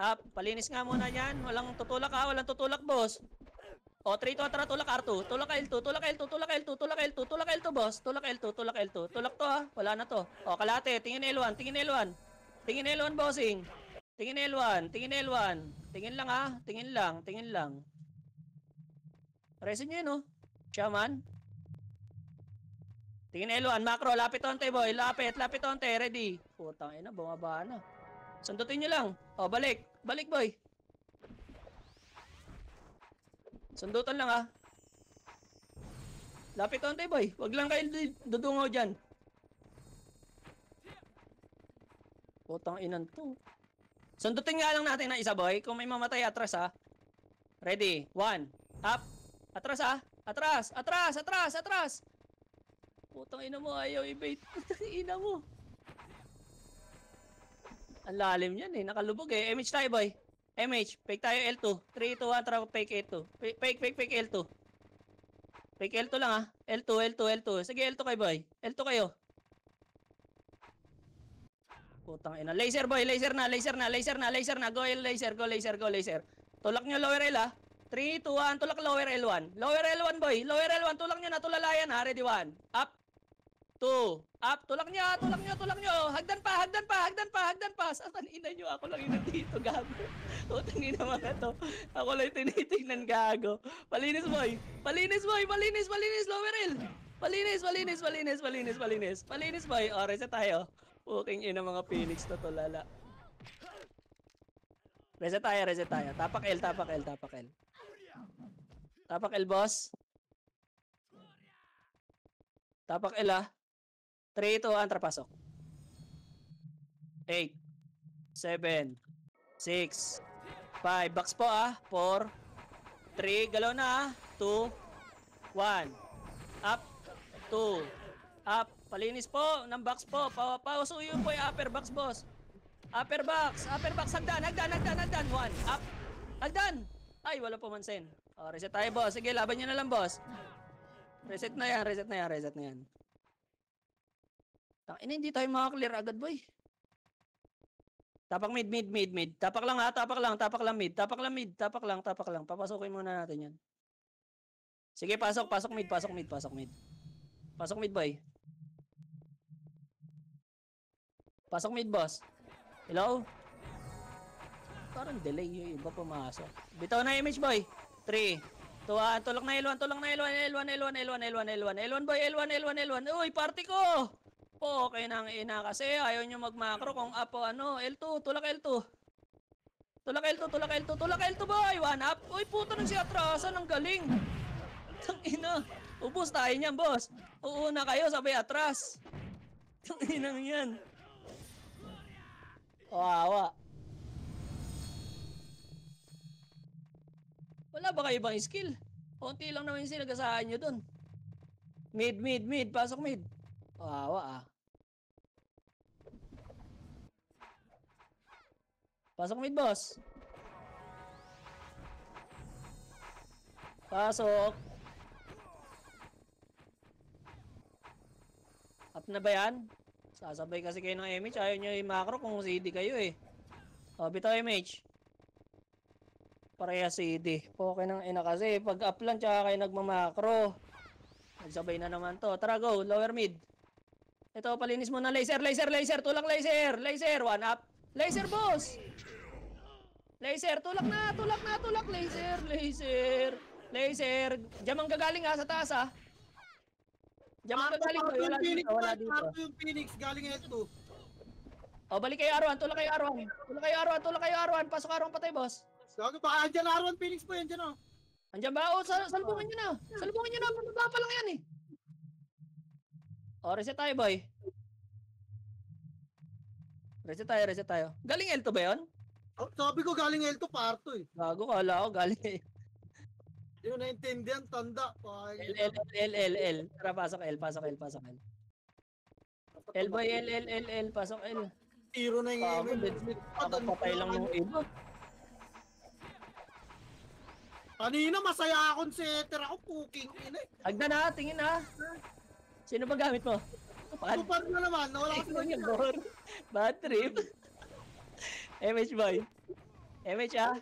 up. Palinis nga muna yan. Walang tutulak boss. 3, 2, tara, tulak R2. Tulak L2, boss. Tulak L2. Tulak to Wala na to. Kalate. Tingin L1. Tingin L1, bossing. Tingin L1. Tingin lang. Resin nyo yun Shaman. Tingin L1. Macro. Lapit onte boy. Lapit onte. Ready. Putang ina. Bumaba na. Sundutin nyo lang. Balik. Balik boy. Sundutan lang Lapit onte boy. Wag lang kayo dudungaw dyan. Putang inan to. Sundutin nga lang natin ng isa, boy. Kung may mamatay, atras, ha. Ready? 1. Up. Atras, ha. Atras. Atras. Atras. Atras. Putang ina mo. Ayaw i-bait. Putang ina mo. Ang lalim yan, eh. Nakalubog, eh. MH tayo, boy. MH. Fake tayo L2. 3, 2, 1. Tara, fake L2. Fake L2. Fake L2 lang, ha. L2, L2, L2. Sige, L2 kayo, boy. L2 kayo. Putang ina. Laser, boy. Laser na. Laser na. Laser na. Laser na. Go laser. Go laser. Go laser. Tulak nyo lower L, ha. 3, 2, 1. Tulak lower L1. Lower L1, boy. Lower L1. Tulak nyo na. Tulalayan, ha. Ready, 1. Up. 2. Up. Tulak nyo. Tulak nyo. Tulak nyo. Hagdan pa. Hagdan pa. Hagdan pa. Hagdan pa. Saan ina nyo? Ako lang ina dito. Gago. Putang ina mga to. Ako lang tinitingnan. Gago. Palinis, boy. Palinis, boy. Palinis. Palinis. Lower L. Palinis. Palinis. Palinis. Palinis. Palinis. Palinis, boy. O, reset tayo. Puking ina mga Phoenix to tulala. Reset tayo, reset tayo. Tapak L, tapak L, tapak L. Tapak L, boss. Tapak L, ah. 3, 2, 1, trapasok. 8, 7, 6, 5. Box po, ah. 4, 3, galaw na, ah. 2, 1. Up, 2, up. Palinis po ng box po. Pausuyo po yung upper box, boss. Upper box. Upper box. Hagdan. Hagdan. Hagdan. Hagdan. 1. Up. Hagdan. Ay, wala po mansin. O, reset tayo, boss. Sige, laban nyo na lang, boss. Reset na yan. Reset na yan. Reset na yan. Tangina, hindi tayo makaklear agad, boy. Tapak mid, mid, mid, mid. Tapak lang, ha. Tapak lang. Tapak lang mid. Tapak lang mid. Tapak lang. Tapak lang. Papasukin muna natin yan. Sige, pasok. Pasok mid. Pasok mid. Pasok mid. Pasok mid, boy. Pasok mid, boss. Hello? Parang delay yung iba pumasok. Bitaw na image, boy. 3, 2, 1. Tulak na L1, tulak na L1, L1, L1, L1, L1, L1. L1, boy. L1, L1, L1. Uy, party ko! Po, okay nang ina kasi ayaw nyo mag-macro kung apo ano. L2, tulak L2. Tulak L2, tulak L2, tulak L2, boy. 1 up. Uy, puto nang si atrasan. Ang galing. Tang ina. Ubus tayo niyan, boss. Uuna kayo, sabay atras. Tang inang yan. Wawa. Wala ba kayo ibang skill? Konti lang naman yung sinagasahan nyo dun. Mid, mid, mid. Pasok mid. Wawa, ah. Pasok mid, boss. Pasok. Up na ba yan? Sasabay kasi kayo ng MH. Ayaw nyo yung macro kung CD kayo, eh. O, bitaw MH. Pareha CD. Okay nang ina kasi. Pag up lang, tsaka kayo nagmamakro. Nagsabay na naman to. Tara, go. Lower mid. Ito, palinis mo na. Laser, laser, laser. Tulak laser. Laser. 1 up. Laser, boss. Laser. Tulak na. Tulak na. Tulak. Laser. Laser. Laser. Diyan ang gagaling, ha, sa taas, ha. Diyan ang gagaling. Wala dito. Wala dito. Parto yung Phoenix. Galing L2. O, balik kayo Arwan. Tulak kayo Arwan. Tulak kayo Arwan. Tulak kayo Arwan. Pasok Arwan patay, boss. Gago, baka andyan na Arwan Phoenix po. Andyan na. Andiyan ba? O, salubungin nyo na. Salubungin nyo na. Pababa pa lang yan, eh. O, reset tayo, boy. Reset tayo, reset tayo. Galing L2 ba yun? Oh, sabi ko galing L2 parto eh. Gago, kala ko galing. Hindi ko naintindihan. Tanda. L. Tara, pasok L, pasok L, pasok L. L, boy, L, pasok L. Tiro na yung Patay lang ng iba. Kanina masaya akong setter ako. Puking ina eh. Hagdan na, tingin na. Sino ba gamit mo? Kapal. Super na naman. Nawala ko sa Yung door. Bad trip. MH boy. MH ah.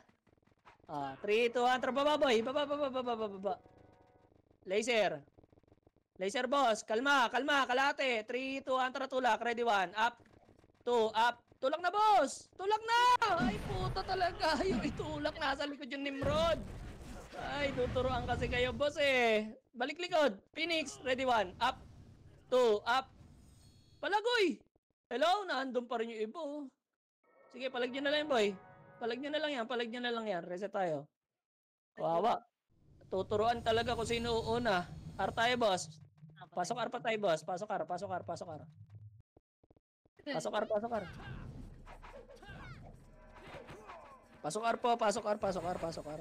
3, 2, 1. Tara, baba boy. Baba. Laser. Laser boss. Kalma, kalma. Kalate. 3, 2, 1. Tara, tulak. Ready 1. Up. 2, up. Tulak na boss. Tulak na. Ay puta talaga. Yung itulak nasa likod yung Nimrod. Ay, tuturuan kasi kayo, boss eh. Balik likod. Phoenix, ready 1. Up. 2, up. Palagoy. Hello, naandun pa rin yung iba. Oh. Sige, palag nyo na lang yan, boy. Palag nyo na lang yan, palag nyo na lang yan. Reset tayo. Kawawa. Tuturuan talaga kung sino una. R tayo, boss. Pasok R pa tayo, boss. Pasok R. Pasok R. Pasok R po, pasok R, pasok R, pasok R.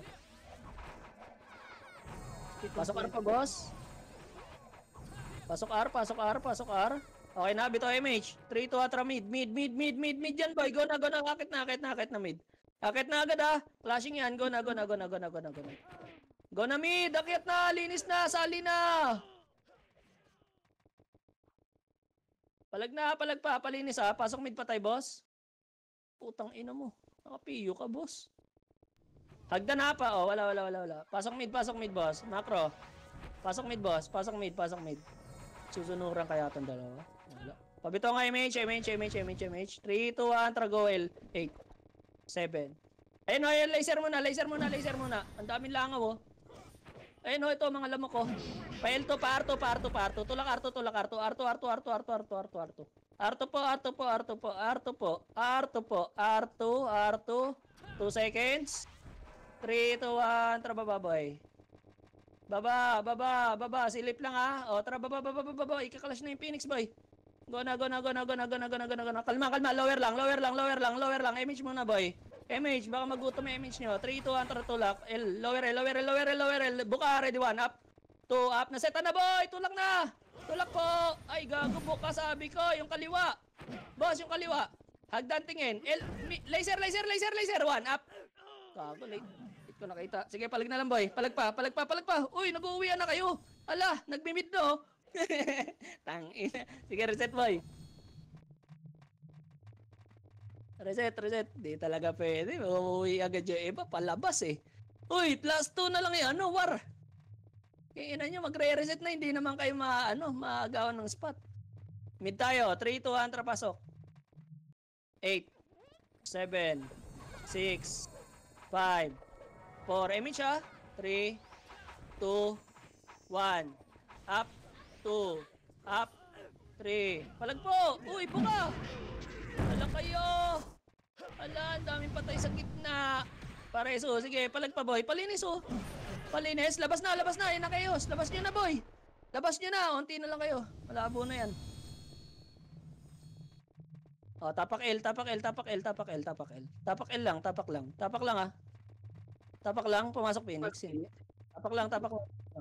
Pasok R po, boss. Pasok R, pasok R, pasok R. Okay na, bito MH. 3, 2, atra mid. Mid yan, boy. Go na. Akit na mid. Akit na agad, ah. Flashing yan. Go na. Go na mid. Akit na. Linis na. Sali na. Palag pa. Palinis, ah. Pasok mid pa tayo, boss. Putang ina mo. Nakapiyo ka, boss. Hagdan na pa. Oh, wala. Pasok mid, boss. Macro. Pasok mid, boss. Pasok mid. Susunuran kaya itong dalawa. Wala. Pabito nga MH. 3, 2, 1, trago L. 8, 7. Ayun o, laser muna. Ang daming langaw oh. Ayun o, ito mga lamok ko. Pa-L to, pa-R2. Tulak R2. R2. 2 seconds. 3, 2, 1, trababa boy. Baba. Silip lang ha. O, tara, baba. Ikakalash na yung Phoenix, boy. Go na. Kalma. Lower lang. Image muna, boy. Image, baka magutom yung image nyo. 3, 2, 1, tara, tulak. L, lower L. Buka, ready, 1, up. 2, up. Naseta na, boy. Tulak na. Tulak po. Ay, gago, buka, sabi ko. Yung kaliwa. Boss, yung kaliwa. Hagdan tingin. L, laser. 1, up. Gago, late. Ko nakita. Sige, palag na lang, boy. Palag pa. Uy, nag-uuwian na kayo. Ala, nagmimid no. Tangina. Sige, reset, boy. Reset. Di talaga pwede. Uuwi agad yung iba. Palabas eh. Uy, +2 na lang yan. Ano, war? Kaya nyo, magre-reset na. Hindi naman kayo maagawan ng spot. Mid tayo. 3, 2, 1, trapasok. 8, 7, 6, 5, 4, image ha. 3, 2, 1. Up, 2, up, 3. Palag po. Uy, buka. Ala kayo. Ala, ang daming patay sa gitna. Pareso. Sige, palag pa, boy. Palinis, oh. Palinis. Labas na. Yan na kayo. Labas nyo na, boy. Labas nyo na. Unti na lang kayo. Malabo na yan. Oh, tapak L. Tapak lang. Tapak lang, ah. Tapak lang, pumasok Phoenix. Tapak lang.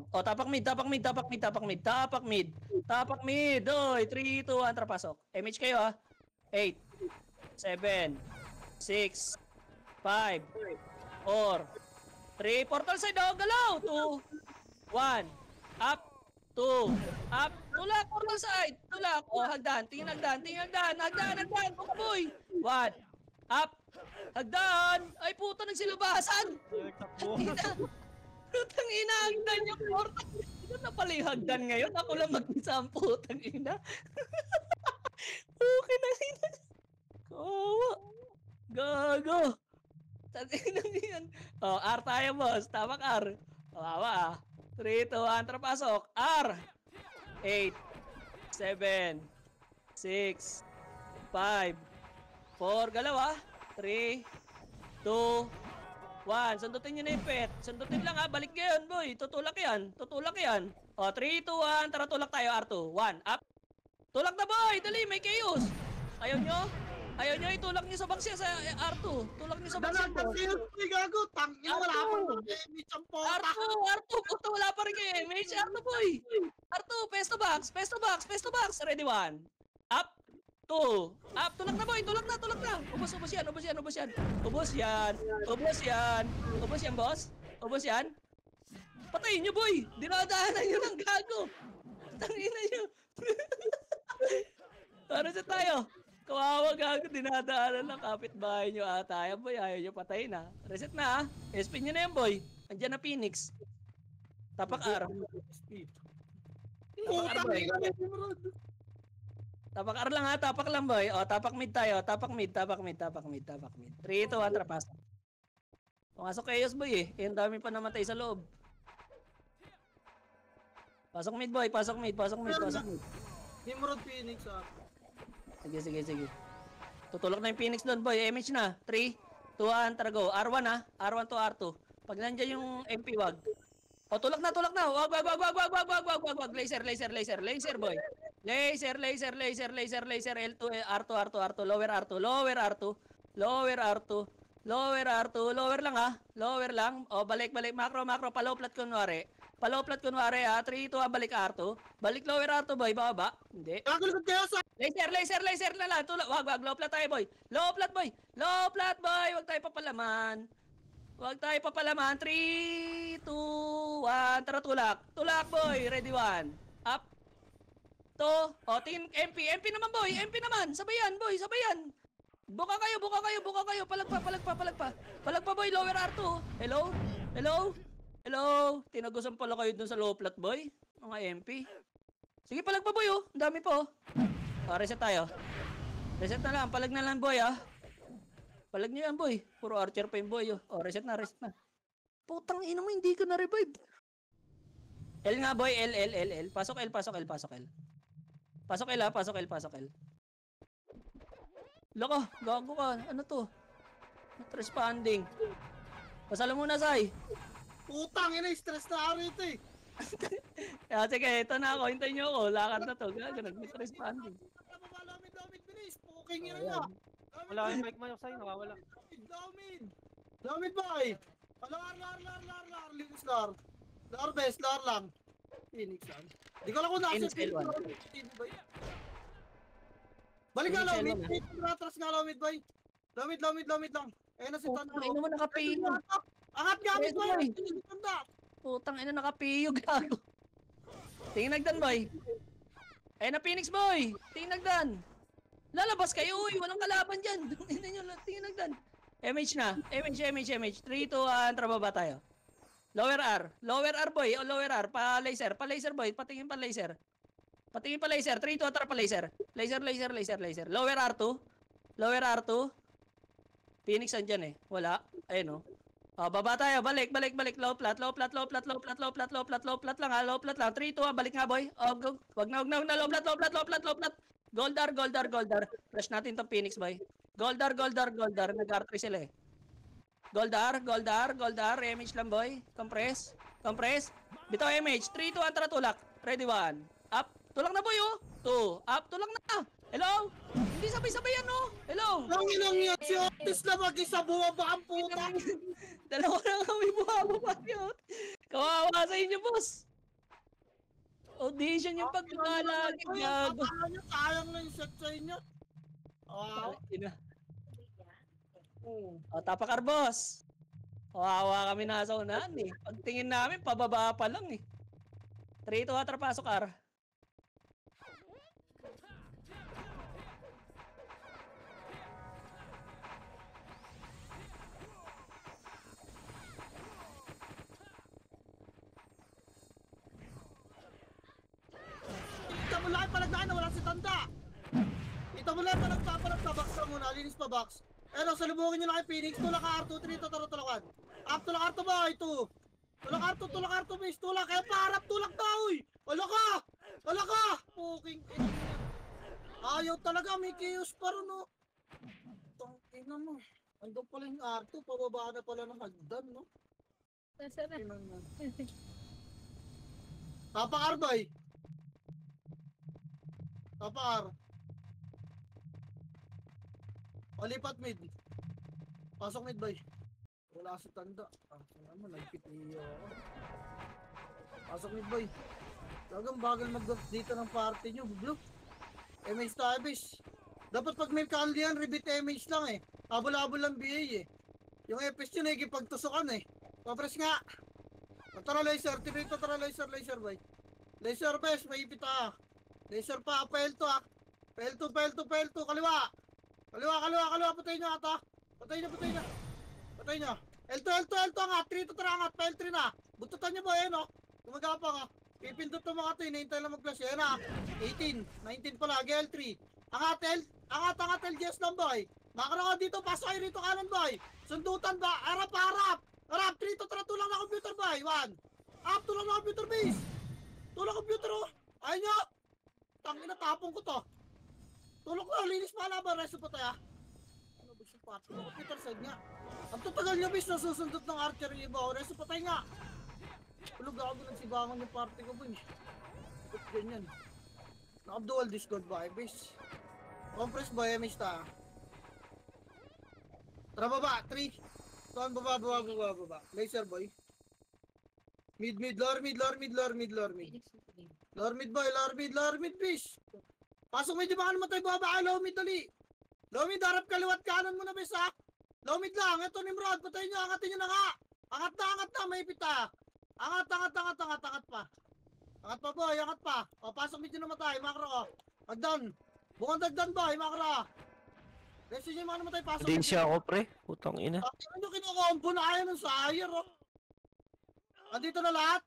Oh, tapak mid. Oy, 3, 2, 1, trapasok. MH kayo ah. 8, 7, 6, 5, 4, 3, portal side oh, galaw. 2, 1, up, 2, up, tulak, portal side. Tulak, oh, hagdan, tingin hagdan. Buka boy. 1, up, hagdan! Ay puto, nagsilabasan! Putang ina, hagdan yung portal! Ito na pala yung hagdan ngayon. Ako lang mag-isa ang putang ina. Okay na ina. Kawawa. Gago. Tatin na yan. Oh, R tayo boss. Tamak R. Kawawa ah. 3, 2, 1, trapasok. R. 8, 7, 6, 5, 4, galaw ah. 3, 2, 1. Sundutin nyo na yung pet. Sundutin lang ha. Balik ngayon, boy. Tutulak yan. O, 3, 2, 1. Tara, tulak tayo, R2. 1, up. Tulak na, boy. Dali, may chaos. Ayaw nyo? Itulak nyo sa box yan sa R2. Tulak nyo sa box yan, boss. Uy, gago. Tangina, wala pa rin damage ang pota. R2. Puto, wala pa rin kayo damage. R2, boy. R2, pesto box. Ready, 1. Up. 2. Up, tulak na boy, tulak na. Ubos yan, boss. Ubos yan. Patayin nyo, boy. Dinadaanan nyo ng gago. Tangina nyo. Ano sa tayo? Kawawa gago, dinadaanan ng kapitbahay nyo ata. Yan, boy, ayaw nyo patayin ha. Reset na ha. SP nyo na yan, boy. Andiyan na Phoenix. Tapak R. Tapak R lang ha, tapak lang boy. O, tapak mid tayo. Tapak mid. 3, 2, 1, trapas. Pumasok kayo, boy eh. Ang dami pa namatay sa loob. Pasok mid, boy. Pasok mid. Nimrod Phoenix ah. Sige. Tutulak na yung Phoenix doon, boy. MH na. 3, 2, 1, tara go. R1 ha. R1 to R2. Pag nandyan yung MP, wag. O, tulak na. Wag. Laser, boy. Laser. L2, R2. Lower R2. Lower R2, lower lang ha. Lower lang. O, balik. Macro. Palow plat kunwari. 3, 2, balik R2. Balik lower R2, boy. Baba. Hindi. Nakagulikod kayo sa... Laser na lang. Tulak. Wag. Low plat tayo, boy. Low plat, boy. Wag tayo papalaman. 3, 2, 1. Tara, tulak. Tulak, boy. Ready, 1. Up. To. O, tingin. MP naman, boy. MP naman. Sabayan, boy. Sabayan. Buka kayo. Palagpa, boy. Lower R2. Hello. Tinagusan pala kayo dun sa low plat, boy. Mga MP. Sige, palagpa, boy, oh. Ang dami po, oh. Reset tayo. Reset na lang. Palag na lang, boy, ah. Palag nyo yan, boy. Puro archer pa yung boy, oh. O, reset na. Putang ina mo, hindi ka na-revive. L nga, boy. L. Pasok L. Pasok L, ah. Pasok L. Loko, gago ka. Ano to? Not responding. Pasala muna, Sai. Putang ina, stress na ako rito eh. Sige, ito na ako. Hintayin nyo ako. Lakad na to. Gago, not responding. Lamid, bilis. Puking ina na. Wala yung mic mo sa'yo, nawawala. Lamid ba eh? Lar. Linis lar. Lar best, lar lang. Phoenix lang. Di ko lang kung nasa Phoenix L1. Balik nga Phoenix lamid. L1, Ratras nga lamid boy. Lamid lang. Eh na si Putang Tando. ina mo, nakapiyo. Angat gamit Yes, boy. boy. Tanda. Putang ina, nakapiyo. Gago. Tinagdan, boy. Na Phoenix, boy. Tinagdan. Lalabas kayo, uy. Walang kalaban dyan. Tingnan nyo, tinagdan. MH na. MH. 3, 2, 1. Trababa tayo. Lower R, boy. O, lower R. Pa-laser, boy. Patingin pa laser. 3, 2, 1. Tara pa laser. Laser. Lower R2. Phoenix andyan eh. Wala. Ayun, oh. Baba tayo. Balik. Low plat lang ha. Low plat lang. 3, 2, 1. Balik nga, boy. Wag na. Low plat. Goldar. Flash natin tong Phoenix, boy. Goldar. Nag-R3 sila eh. Goldar. MH lang, boy. Compress. Bitaw MH. 3, 2, 1. Tara, tulak. Ready, 1. Up. Tulak na, boy, oh. 2. Up. Tulak na. Hello? Hindi sabay-sabayan, no? Hello? Ang inang yan, si Otis na mag-isa bumaba ang puta. Dalawa na kami bumaba yun. Kawawa sa inyo, boss. Audition yung pagkakalagi. Gago. Sayang na yung set sa inyo. Wow. Tapakar, boss. Kawawa kami nasa unahan eh. Pagtingin namin, pababa pa lang eh. 3, 2, 1, pasok, R. Ita mo lang palagdaan na wala si Tanda. Ita mo lang palagpapalag na box na muna. Linis pa box. Pero salubungin nyo na kay Phoenix. Tulak ka R2, 3, tulakan. Up, tulak R2 boy, 2. Tulak R2 base, tulak. Kaya parap, tulak na, uy. Wala ka. Puking ina. Ayaw talaga, may chaos pa rin, no. Tangina mo. Andun pala yung R2, pababa na pala ng hagdan, no. Tapakar boy. Tapakar. Palipat mid. Pasok mid boy. Wala si Tanda. Ano nagpit niyo ako. Pasok mid boy. Talagang bagal mag-doff dito ng party nyo. Blue. MH Tabis. Dapat pag may candy yan, rebit MH lang eh. Habol-habol lang BA eh. Yung FS yun eh, ipagtusukan eh. Papres nga. Tara laser. Tinito tara laser boy. Laser best. May ipita. Laser pa. Pelto ah. Pelto. Kaliwa. Patay nyo ata. Patay nyo. Elto angat. 3 to tara angat. Pel 3 na. Bututan nyo boy no. Gumagapang ah. Pipindot to mga to. Hinihintay lang mag-flash. Yan ah. 18. 19 pala. GL3. Angat LGS lang boy. Makara ka dito. Pasok kayo rito kanan boy. Sundutan ba? Harap. 3 to tara. Tulang na computer boy. 1. Up. Tulang na computer base. Tulang computer oh. Ayun nyo. Tangina tapong ko to. Tulog na, linis pa laban, resto pa tayo. Ano ba siya pati? Computer side nga. Ang tatagal nyo bis, nasusundot ng archer yung iba. Resto pa tayo nga. Tulog ako ng sibangan yung party ko ba eh. Ba't ganyan? Naka-dual Discord ba eh bis? Compress ba eh, mis ta? Tara baba, 3. Tuan baba. Laser boy. Mid, lower mid. Lower mid boy, lower mid fish. Pasok medyo baka naman tayo baba, low mid dali. Low mid, harap kaliwat kanan mo na bes ha. Low mid lang, ito Nimrod, patayin nyo, angatin nyo na nga. Angat na, may pita. Angat pa. Angat pa boy, angat pa. O, pasok medyo namatay, makro ko. Agdan. Bukang dagdan boy, makro. Reso nyo yung mga namatay, pasok Din siya ako, pre. Putang ina. Ano nyo kinukombo na kaya ng sayar, oh. Andito na lahat.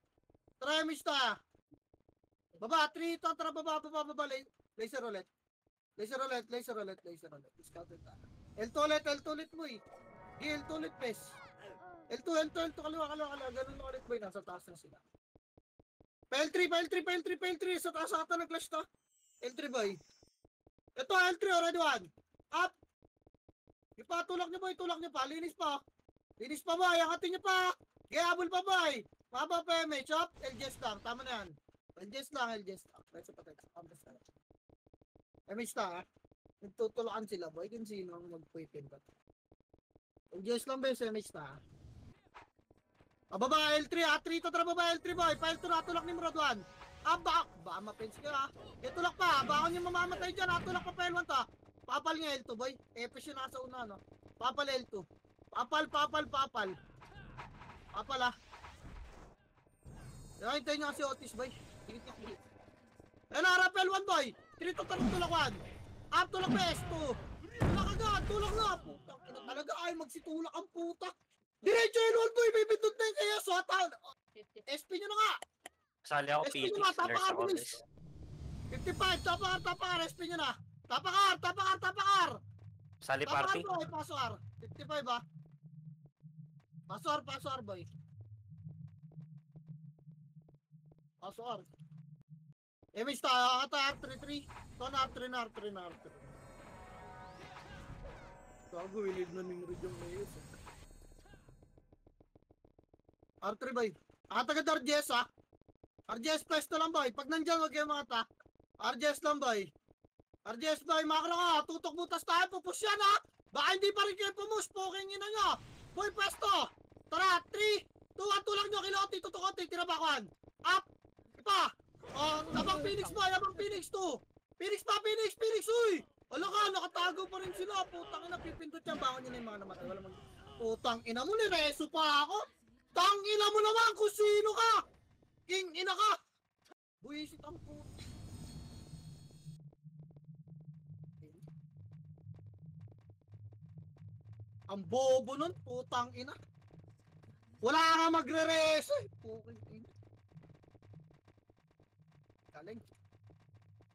Tremista. Baba, 3, tara, baba. Laser ulit. Scouted na. L2 ulit mo eh. L2 ulit, pes. L2, kaliwa. Ganun ulit boy, nasa taas na sila. L3. Sa taas ata nag-clash to. L3 boy. Ito, L3 already one. Up. Ipatulak niyo boy, tulak niyo pa. Linis pa boy, angatin niyo pa. Gayabol pa boy. Maba pa may chop. LGS lang, tama na yan. LGS lang. Let's patay. MH ta ha. Nagtutulakan sila boy, kung sino ang magpuitin ba. LGS lang ba yung MH ta ha. Baba L3 ha, 3 to tara baba L3 boy. File to natulak ni Murad 1. Baka mapins ka ha. Itulak pa, baka nyo mamamatay dyan ha. Tulak pa file 1 ta. Papal nga L2 boy. Epis yung nasa una no. Papal L2. Papal. Papal ah. Hintayin nyo kasi Otis boy. Higit. Ayun na, rappel 1 boy. 3 to tulak 1. Up tulak pa S2. Tulak agad, tulak na. Putang ina talaga ay magsitulak ang puta. Diretso L1 boy. May bindot na yung kaya swatan. SP nyo na nga. Sali ako, SP nyo PT. na, Nurse tapakar ako, bilis. guys. 55, tapakar, SP nyo na. Tapakar. Sali Tapakar party. boy, paswar. 55 ba? Paswar boy. Paswar. Image tayo, ata R33. Ito na R3. Gago, wilid na ning region na yun. R3 boy. Agad RGS ha. RGS pwesto lang boy. Pag nandyan, wag kayo mga ta. RGS lang boy. RGS boy, makro ka. Tutok butas tayo, pupush yan ha. Baka hindi pa rin kayo pumush. Poking ina nyo. Boy, pwesto. Tara, 3, 2, 1, tulang nyo. Kiloti, tutukote, tinabakuan. Up. Ipa. O, abang Phoenix boy, abang Phoenix 2. Phoenix, uy. Wala ka, nakatago pa rin sila. Putang ina, pipindot yan. Bangon nyo na yung mga namatay. Wala mag... Putang ina mo, nireso pa ako. Tang ina mo naman kung sino ka. King ina ka. Buisit ang puta. Ang bobo nun, putang ina. Wala nga magre-reso eh. Putang ina. Galing.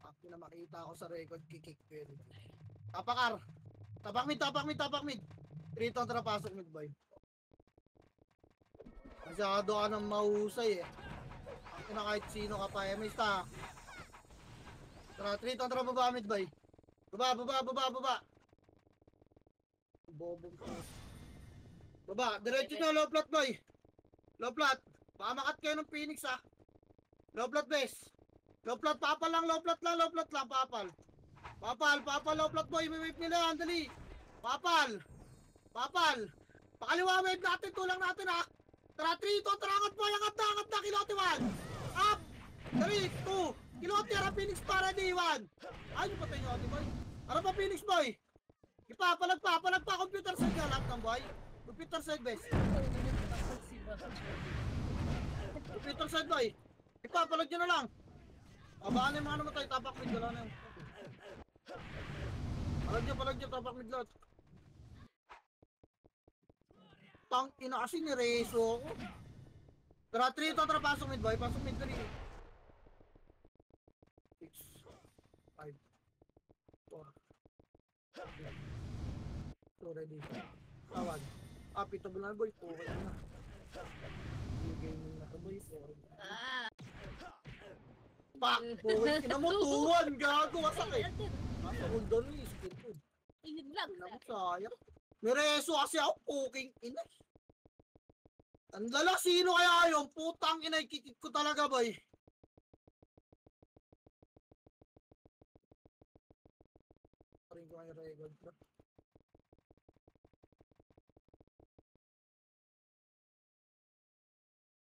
Ako na makita ko sa record, kikik ko yun. Tapakar. Tapak mid. Rito ang trapasok mid boy. Masyado ka ng mahusay eh. Ako na kahit sino ka pa. May stock. Tara, rito ang trapababa mid boy. Baba. Bobong ko. Baba, diretso na low plot boy. Low plot. Baka makat kayo ng Phoenix ha. Low plot base. Low plot, papal lang, papal. Papal, low plot boy. May wave nila yan, dali. Papal. Pakaliwa wave natin, tulang natin ha. Tara, 3, to, tarangat boy. Angat na, kilote 1. Up. 3, 2. Kilote, harap Phoenix para di 1. Ay, patay nyo, boy. Harap pa Phoenix boy. Ipapalag pa, computer side na lahat ng boy. Computer side best. Computer side boy. Ipapalag nyo na lang. Abaan yung mga namatay, tapak mid, wala na yun. Palag nyo, tapak mid lot. Tang ina kasi nireso ako. Tara, 3 to, tara, pasok mid boy, pasok mid dali. 6, 5, 4, 2 ready. Tawag. Pito na boy. Okay na. Yung gaming na to boy. Pak! Boy, kinamutuan. Gago. Masakit. Nasa hold on ni. Skip ko. Sayang. Nireso kasi ako. Poking ina. Ang lala. Sino kaya yun? Putang ina. Kikik ko talaga boy. Paring ko kayo record.